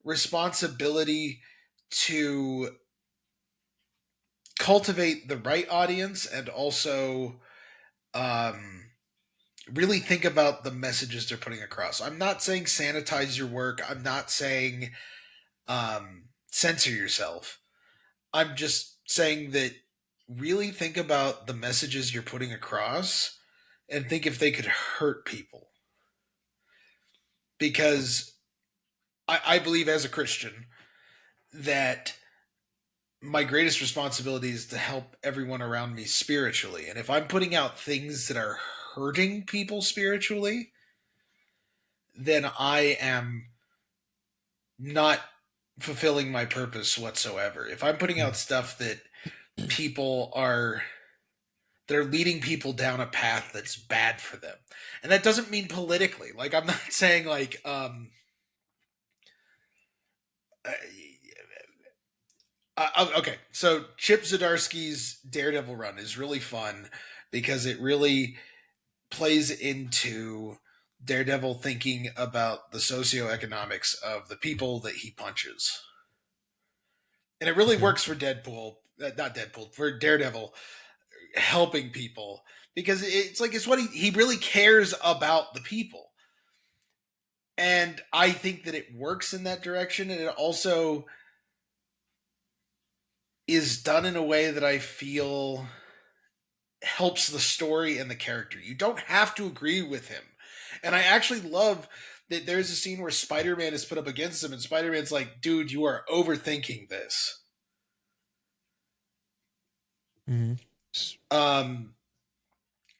responsibility to cultivate the right audience and also um, really think about the messages they're putting across. I'm not saying sanitize your work. I'm not saying censor yourself. I'm just saying that really think about the messages you're putting across and think if they could hurt people. Because I believe as a Christian that my greatest responsibility is to help everyone around me spiritually. And if I'm putting out things that are hurting people spiritually, then I am not fulfilling my purpose whatsoever. If I'm putting out stuff that people are that are leading people down a path that's bad for them. And that doesn't mean politically. Like I'm not saying like okay, so Chip Zdarsky's Daredevil run is really fun because it really plays into Daredevil thinking about the socioeconomics of the people that he punches. And it really works for Deadpool, not Deadpool, for Daredevil helping people because it's what he really cares about the people. And I think that it works in that direction, and it also is done in a way that I feel helps the story and the character. You don't have to agree with him. And I actually love that there's a scene where Spider-Man is put up against him and Spider-Man's like, dude, you are overthinking this. Mm-hmm. And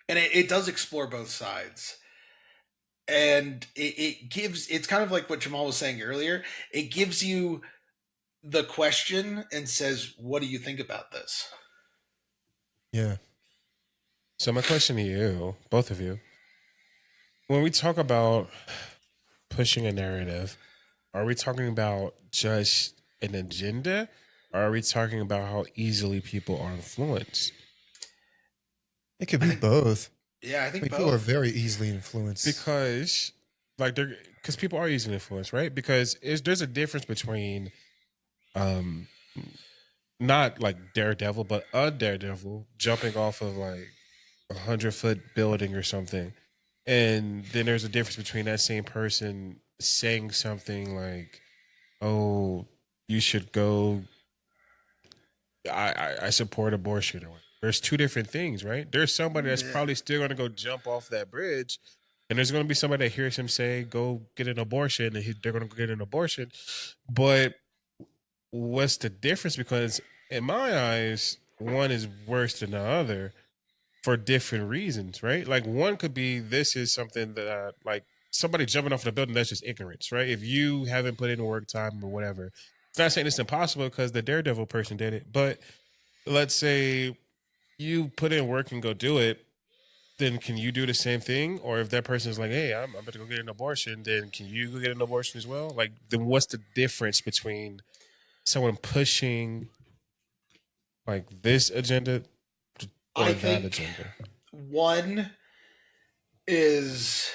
it does explore both sides. And it's kind of like what Jamal was saying earlier. It gives you the question and says, what do you think about this? Yeah. So my question to you, both of you, when we talk about pushing a narrative, are we talking about just an agenda? Or are we talking about how easily people are influenced? It could be both. Yeah, I think Like, both. people are very easily influenced. Because people are easily influenced, right? Because there's a difference between not like Daredevil, but a Daredevil jumping off of like 100-foot building or something. And then there's a difference between that same person saying something like, oh, you should go. I support abortion. Or there's two different things, right? There's somebody that's probably still going to go jump off that bridge, And there's going to be somebody that hears him say, go get an abortion, and they're going to get an abortion. But what's the difference? Because in my eyes, one is worse than the other for different reasons, right? Like one could be this is something that like somebody jumping off the building, that's just ignorance, right? If you haven't put in work time or whatever, it's not saying it's impossible because the Daredevil person did it, but let's say you put in work and go do it, then can you do the same thing? Or if that person is like, hey, I'm about to go get an abortion, then can you go get an abortion as well? Like, then what's the difference between someone pushing like this agenda or I that think agenda? one is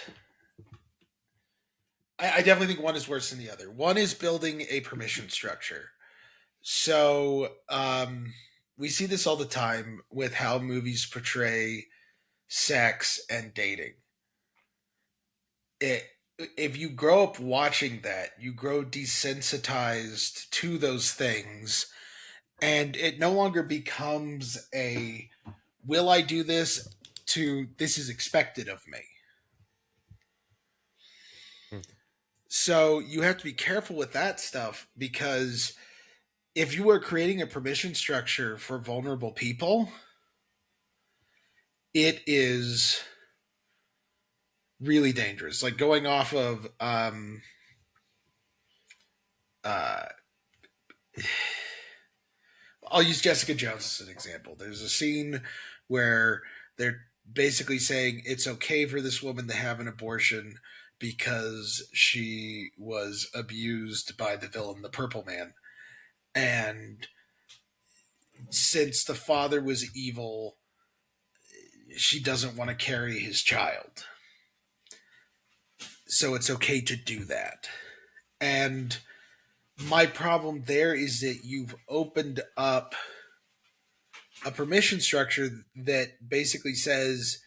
I definitely think one is worse than the other. One is building a permission structure. So we see this all the time with how movies portray sex and dating. If you grow up watching that, you grow desensitized to those things, and it no longer becomes a will I do this to this is expected of me. So you have to be careful with that stuff because if you are creating a permission structure for vulnerable people, it is really dangerous. Like going off of I'll use Jessica Jones as an example. There's a scene where they're basically saying it's okay for this woman to have an abortion because she was abused by the villain, the Purple Man. And since the father was evil, she doesn't want to carry his child. So it's okay to do that. And my problem there is that you've opened up a permission structure that basically says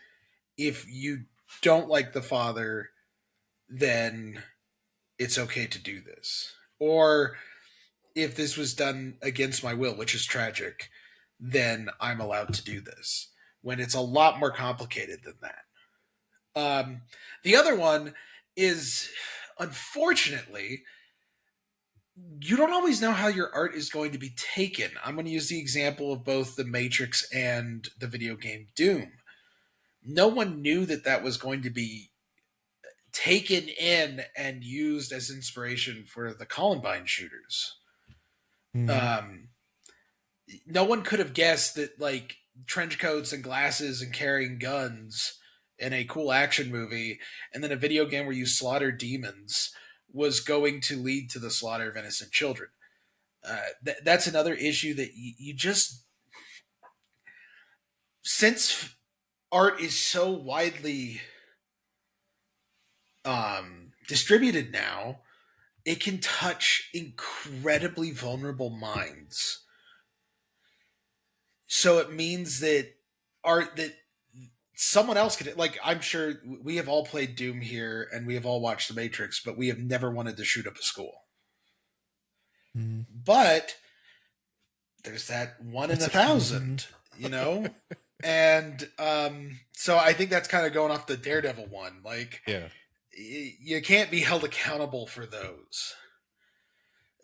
if you don't like the father, then it's okay to do this. Or if this was done against my will, which is tragic, then I'm allowed to do this. When it's a lot more complicated than that. The other one is, unfortunately, you don't always know how your art is going to be taken. I'm going to use the example of both The Matrix and the video game Doom. No one knew that that was going to be taken in and used as inspiration for the Columbine shooters. No one could have guessed that like trench coats and glasses and carrying guns in a cool action movie and then a video game where you slaughter demons was going to lead to the slaughter of innocent children. That's another issue that you just, since art is so widely distributed now, it can touch incredibly vulnerable minds. So it means that art that someone else could, like, I'm sure we have all played Doom here and we have all watched The Matrix, but we have never wanted to shoot up a school. But there's that one in 1,000, you know? And so I think that's kind of going off the Daredevil one. Like, Yeah. You can't be held accountable for those.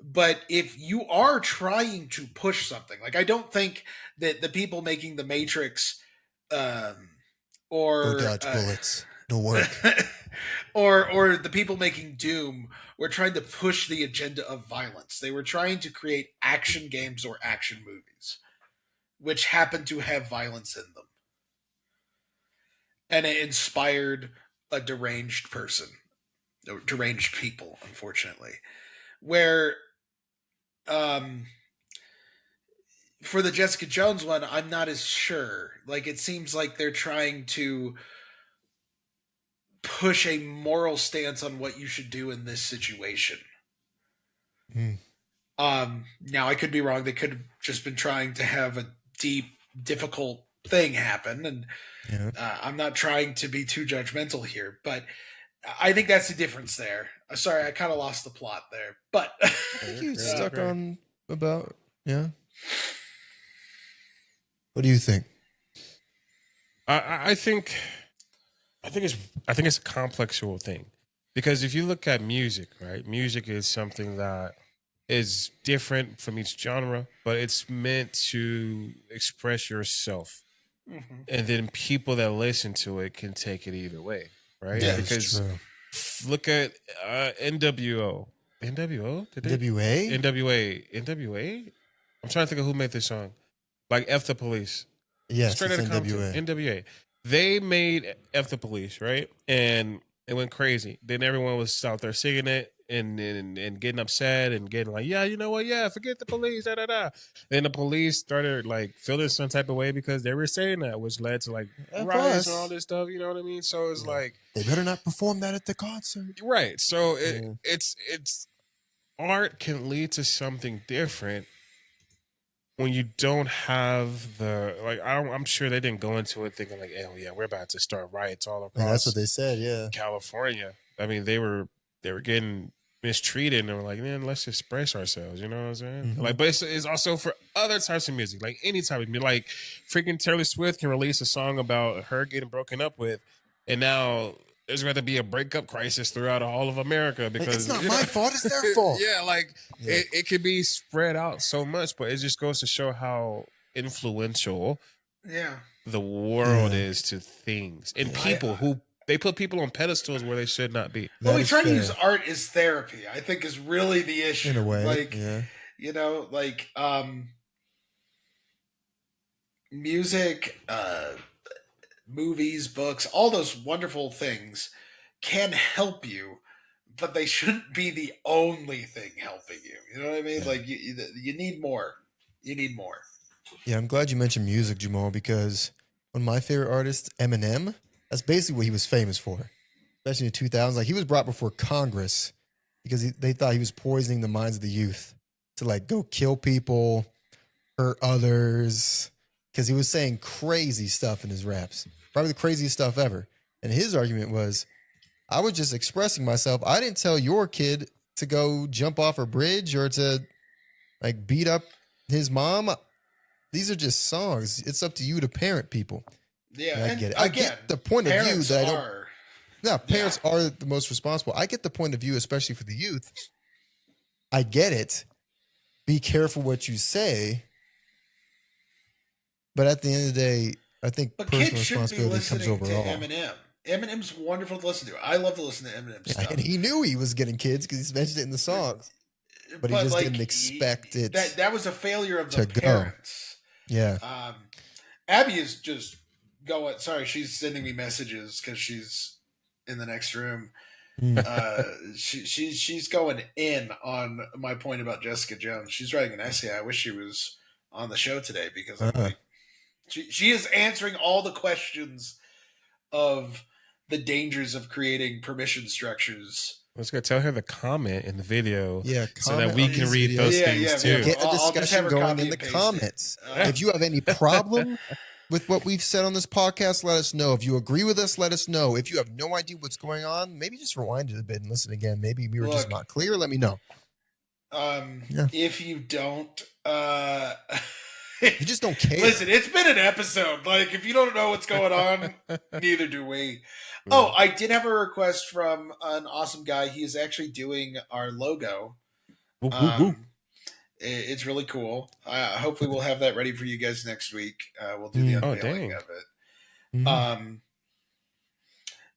But if you are trying to push something, like I don't think that the people making The Matrix or Go dodge bullets. No work. or the people making Doom were trying to push the agenda of violence. They were trying to create action games or action movies, which happen to have violence in them. And it inspired a deranged person, or deranged people, unfortunately. Where for the Jessica Jones one, I'm not as sure. Like, it seems like they're trying to push a moral stance on what you should do in this situation. Now I could be wrong. They could have just been trying to have a deep, difficult thing happen, and I'm not trying to be too judgmental here, but I think that's the difference there. Sorry, I kind of lost the plot there, but I think you stuck on about What do you think? I think I think it's a complexual thing because if you look at music, right? Music is something that is different from each genre, but it's meant to express yourself. Mm-hmm. And then people that listen to it can take it either way, right? Yeah. Because look at NWO. NWO? Did they? WA? NWA. NWA? I'm trying to think of who made this song. Like F the Police. Yes, Straight it's out of Compton. NWA. NWA. They made F the Police, right? And it went crazy. Then everyone was out there singing it and getting upset and getting like, yeah, you know what? Yeah, forget the police, da da da. Then the police started like feeling some type of way because they were saying that, which led to like F riots us. and all this stuff. You know what I mean? So it's like, They better not perform that at the concert. right. So Yeah. it's art can lead to something different when you don't have the like. I'm sure they didn't go into it thinking like, oh yeah, we're about to start riots all And that's across what they said, yeah. California. I mean, they were getting mistreated, and they were like, man, let's express ourselves. You know what I'm saying? Mhm. Like, but it's also for other types of music, like any type of music. Like, freaking Taylor Swift can release a song about her getting broken up with, and now there's going to be a breakup crisis throughout all of America because It's not you my know, fault, it's their fault. yeah, like Yeah. it could be spread out so much, but it just goes to show how influential Yeah. the world Yeah. is to things and people who they put people on pedestals where they should not be. Well, That we is try to fair. use art as therapy, I think, is really the issue. In a way, Like, yeah. you know, like music, movies, books, all those wonderful things can help you, but they shouldn't be the only thing helping you. You know what I mean? Yeah. Like, you need more. You need more. Yeah, I'm glad you mentioned music, Jamal, because one of my favorite artists, Eminem, that's basically what he was famous for, especially in the 2000s. Like, he was brought before Congress because they thought he was poisoning the minds of the youth to, like, go kill people, hurt others, because he was saying crazy stuff in his raps, probably the craziest stuff ever. And his argument was, I was just expressing myself. I didn't tell your kid to go jump off a bridge or to, like, beat up his mom. These are just songs. It's up to you to parent people. Yeah, And I and get it. I again, get the point of view parents that I don't. are. No, parents are the most responsible. I get the point of view, especially for the youth. I get it. Be careful what you say. But at the end of the day, I think But personal kids shouldn't be responsibility comes listening to overall. Eminem. Eminem's wonderful to listen to. I love to listen to Eminem stuff. And he knew he was getting kids because he's mentioned it in the songs. But he just didn't expect it That was a failure of the to go. parents. Yeah. Abby is just going. Sorry, she's sending me messages because she's in the next room. She's going in on my point about Jessica Jones. She's writing an essay. I wish she was on the show today because I'm like, she is answering all the questions of the dangers of creating permission structures. Let's go tell her to comment in the video, Yeah, so that comment we on can these read videos. those Yeah, things yeah, too. yeah. Get a I'll just have discussion her going copy in the and paste it. comments. If you have any problem with what we've said on this podcast, let us know. If you agree with us, let us know. If you have no idea what's going on, maybe just rewind it a bit and listen again. Maybe we were just not clear. Let me know. If you don't, You just don't care. listen, it's been an episode. Like, if you don't know what's going on, neither do we. Oh, I did have a request from an awesome guy. He is actually doing our logo. It's really cool. Hopefully, we'll have that ready for you guys next week. We'll do the unveiling of it.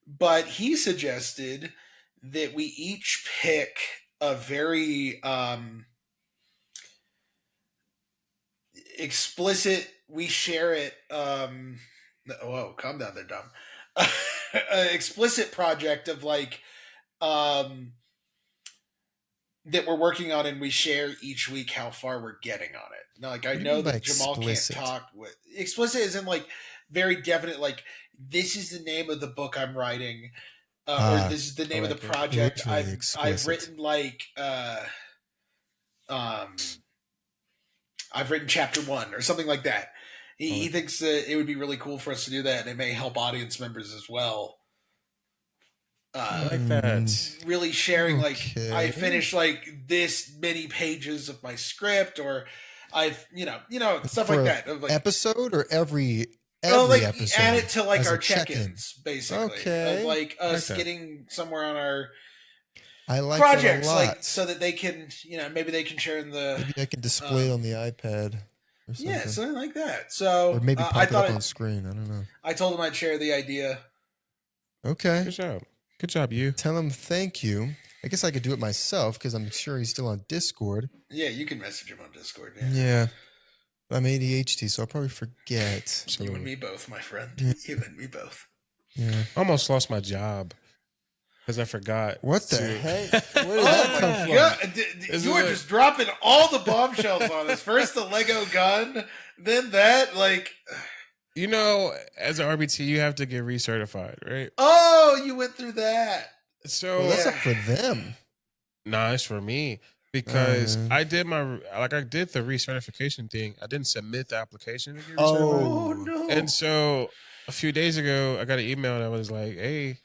But he suggested that we each pick a very explicit. We share it. Whoa, calm down there, Dom. Explicit project of like that we're working on, and we share each week how far we're getting on it. Now, like, I know that Jamal explicit? can't talk with explicit isn't like very definite, like this is the name of the book I'm writing, or this is the name of the project. Literally I've written like I've written chapter 1 or something like that. He thinks that it would be really cool for us to do that, and it may help audience members as well. I like that. Really sharing, like, Okay. I finished like this many pages of my script, or I've, you know, stuff For like that. Of, like, episode or every every episode. Add it to like as our a check-in. check-ins, basically. Okay. Of like us like that. getting somewhere on our I like projects, that a lot. like so that they can, maybe they can share in the. Maybe I can display it on the iPad or something. Yeah, something like that. So or maybe I pop it thought up on screen. I don't know. I told him I'd share the idea. Okay. Good job, you. Tell him thank you. I guess I could do it myself because I'm sure he's still on Discord. Yeah, you can message him on Discord. Yeah. I'm ADHD, so I'll probably forget. You and me both, my friend. You and me both. Yeah. I almost lost my job because I forgot. What the heck? Where did that come from? God, you are just dropping all the bombshells on us. First the Lego gun, then that. Like, you know, as an RBT, you have to get recertified, right? oh, you went through that. So Well, that's up for them. nah, it's for me because I did the recertification thing. I didn't submit the application to get recertified. Oh no! And so a few days ago, I got an email that was like, "Hey,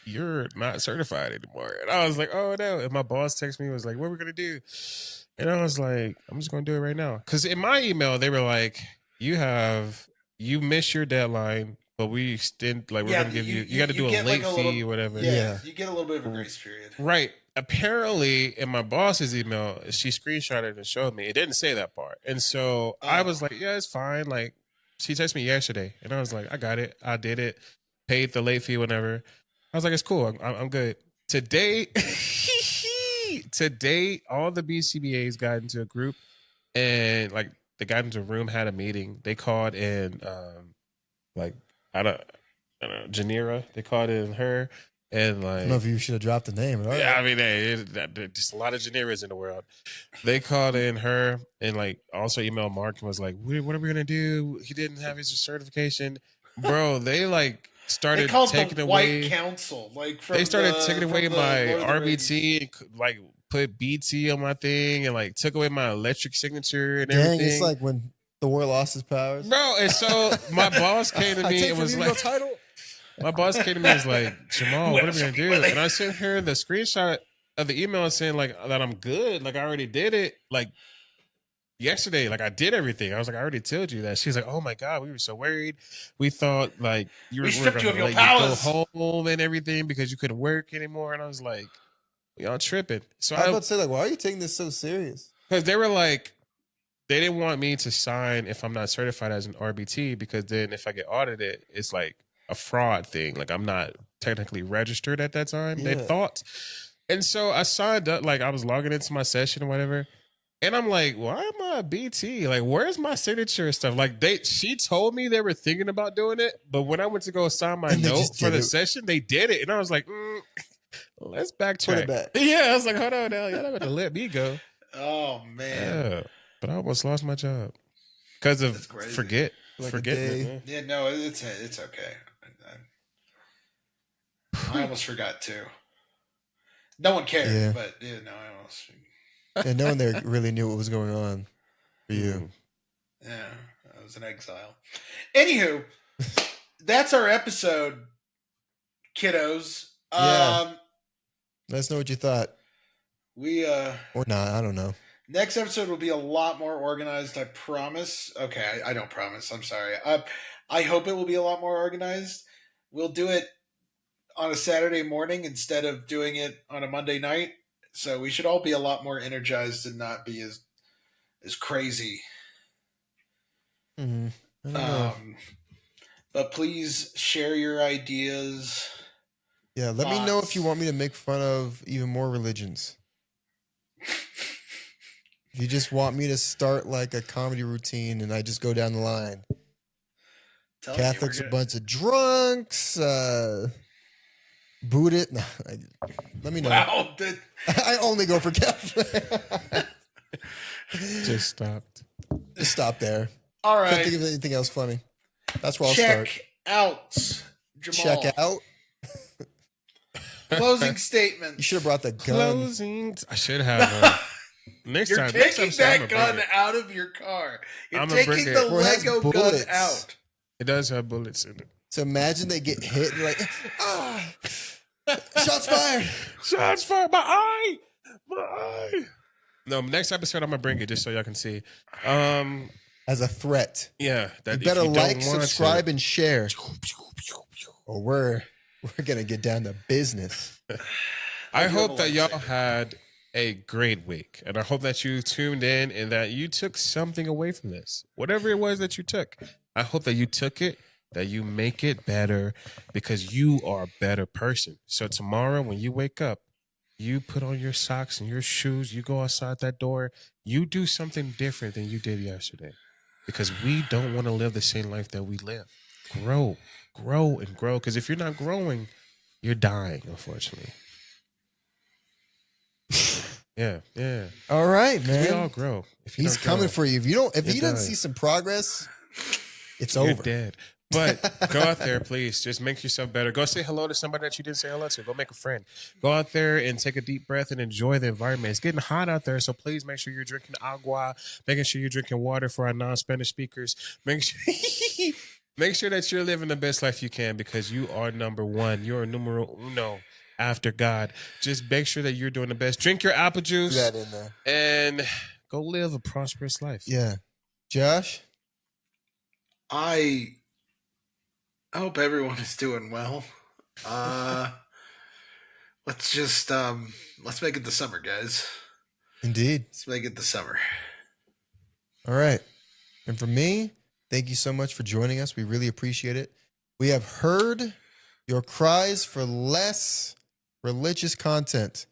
you're not certified anymore." And I was like, "Oh no!" And my boss texted me, was like, "What are we gonna do?" And I was like, "I'm just gonna do it right now." Because in my email, they were like, "You missed your deadline, but we extend we're gonna give you got to do a late fee or whatever." Yeah, you get a little bit of a grace period. Right. Apparently, in my boss's email, she screenshotted and showed me. It didn't say that part. And so I was like, yeah, it's fine. Like, she texted me yesterday. And I was like, I got it. I did it. Paid the late fee, whatever. I was like, it's cool. I'm good. Today, all the BCBAs got into a group and, like, they got into a room, had a meeting. They called in, I don't know, Janira. They called in her. And like, I don't know if you should have dropped the name. Yeah, I mean, there's just a lot of Janeras in the world. They called in her and like also emailed Mark and was like, "What are we gonna do? He didn't have his certification, bro." They like started taking away White Council, like they started taking away my RBT and like put BT on my thing and like took away my electric signature and everything. Dang, it's like when Thor lost his powers, bro. And so my boss came to me and was like, title. My boss came to me and was like, Jamal, what are we going to do? And I sent her the screenshot of the email saying like that I'm good. Like I already did it like yesterday. Like I did everything. I was like, I already told you that. She's like, oh my God, we were so worried. We thought like you were going to let you go home and everything because you couldn't work anymore. And I was like, y'all tripping. So I was about to say like, why are you taking this so serious? Because they were like, they didn't want me to sign if I'm not certified as an RBT because then if I get audited, it's like a fraud thing. Like I'm not technically registered at that time. Yeah. They thought. And so I signed up, like I was logging into my session or whatever. And I'm like, why am I a BT? Like, where's my signature and stuff? Like she told me they were thinking about doing it, but when I went to go sign my note for the session, they did it. And I was like, let's backtrack. Put it back. Yeah, I was like, hold on now. Y'all not going to let me go. Oh man. Yeah. But I almost lost my job. Because of forgetting it. Yeah, no, it's okay. I almost forgot too. No one cared, but I almost. And no one there really knew what was going on for you. Yeah, I was in exile. Anywho, that's our episode, kiddos. Yeah. Let us know what you thought. Or not, I don't know. Next episode will be a lot more organized, I promise. Okay, I don't promise. I'm sorry. I hope it will be a lot more organized. We'll do it on a Saturday morning instead of doing it on a Monday night. So we should all be a lot more energized and not be as crazy. Mm-hmm. I don't know. But please share your ideas. Yeah, let me know if you want me to make fun of even more religions. If you just want me to start like a comedy routine and I just go down the line. Catholics are a bunch of drunks. Buddhist. No, let me know. Wow. I only go for Catholic. Just stopped. Just stop there. All right. Can't think of anything else funny. That's where I'll start. Check out, Jamal. Check out. Closing statement. You should have brought the gun. Closing. I should have. You're taking that gun out of your car. You're taking the Lego gun out. It does have bullets in it. So imagine they get hit and like, shots fired. Shots fired. My eye. No, next episode I'm gonna bring it just so y'all can see. as a threat. Yeah, You that better if you like, don't want subscribe, to, and share, or we're gonna get down to business. I do have hope a that y'all lightsaber. had a great week, and I hope that you tuned in and that you took something away from this. Whatever it was that you took, I hope that you took it, that you make it better, because you are a better person. So tomorrow when you wake up, you put on your socks and your shoes, you go outside that door, you do something different than you did yesterday. Because we don't want to live the same life that we live. Grow, grow, and grow. Because if you're not growing, you're dying, unfortunately. Yeah, yeah. All right, We all man. grow. If you He's don't coming grow, for you. If you don't, if You're he doesn't done. see some progress, it's you're over. dead. But go out there, please. Just make yourself better. Go say hello to somebody that you didn't say hello to. Go make a friend. Go out there and take a deep breath and enjoy the environment. It's getting hot out there, so please make sure you're drinking agua. Making sure you're drinking water for our non-Spanish speakers. Make sure, make sure that you're living the best life you can, because you are number one. You're numero uno after God. Just make sure that you're doing the best. Drink your apple juice That in there. and go live a prosperous life. Yeah, Josh. I hope everyone is doing well. Let's just let's make it the summer, guys. Indeed. Let's make it the summer. All right. And for me, thank you so much for joining us. We really appreciate it. We have heard your cries for less religious content.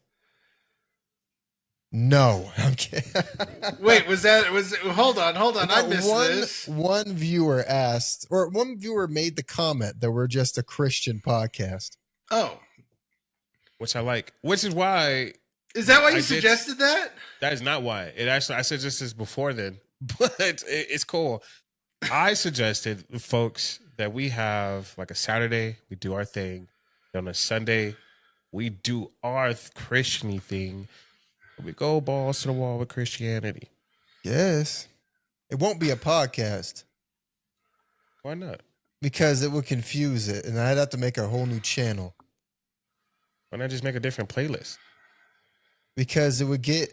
No, I'm kidding. Wait, hold on. I missed this. One viewer asked, or one viewer made the comment that we're just a Christian podcast. Oh. Which I like. Which is why Is that why you I did- suggested that? that is not why. It actually I suggested this before then, but it's cool. I suggested, folks, that we have like a Saturday, we do our thing. On a Sunday, we do our Christian-y thing. We go balls to the wall with Christianity. Yes. It won't be a podcast Why not? because it would confuse it, and I'd have to make a whole new channel Why not just make a different playlist? because it would get.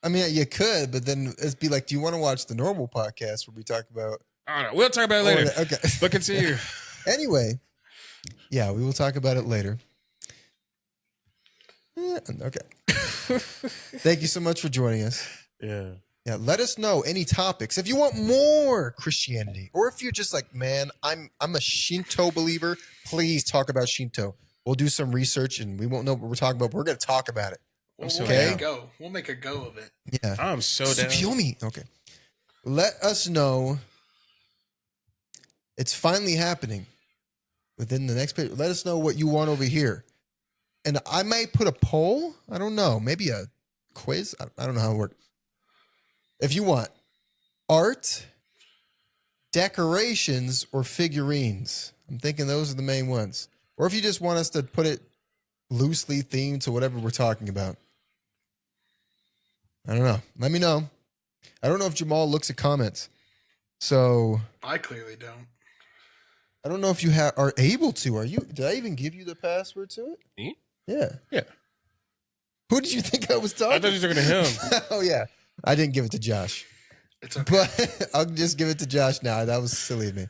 I mean, you could, but then it'd be like, do you want to watch the normal podcast where we talk about? All right, we'll talk about it later. Okay. But continue. Anyway, yeah, we will talk about it later. Okay. Thank you so much for joining us. Yeah. Yeah, let us know any topics if you want more Christianity, or if you're just like, man, I'm a Shinto believer. Please talk about Shinto. We'll do some research, and we won't know what we're talking about. But we're going to talk about it. I'm so Okay. down. We'll make a go of it. Yeah, I'm so down. Tsukiyomi. Okay. Let us know. It's finally happening within the next page. Let us know what you want over here. And I might put a poll. I don't know. Maybe a quiz. I don't know how it works. If you want art, decorations, or figurines, I'm thinking those are the main ones. Or if you just want us to put it loosely themed to whatever we're talking about. I don't know. Let me know. I don't know if Jamal looks at comments. So I clearly don't. I don't know if you are able to. Are you? Did I even give you the password to it? Me? Yeah. Yeah. Who did you think I was talking? I thought you were talking to him. Oh yeah, I didn't give it to Josh, It's okay. but I'll just give it to Josh now. That was silly of me.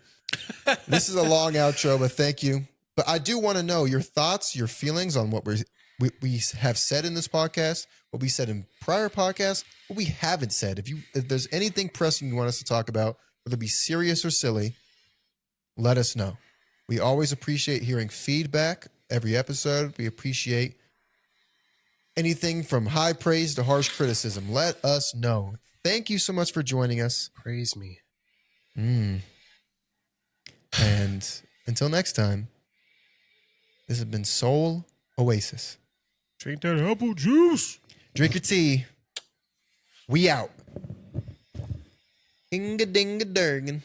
This is a long outro, but thank you. But I do want to know your thoughts, your feelings on what we have said in this podcast, what we said in prior podcasts, what we haven't said. If there's anything pressing you want us to talk about, whether it be serious or silly, let us know. We always appreciate hearing feedback every episode. We appreciate anything from high praise to harsh criticism. Let us know. Thank you so much for joining us. Praise me. And until next time, this has been Soul Oasis. Drink that apple juice. Drink your tea. We out. Inga dinga durgan.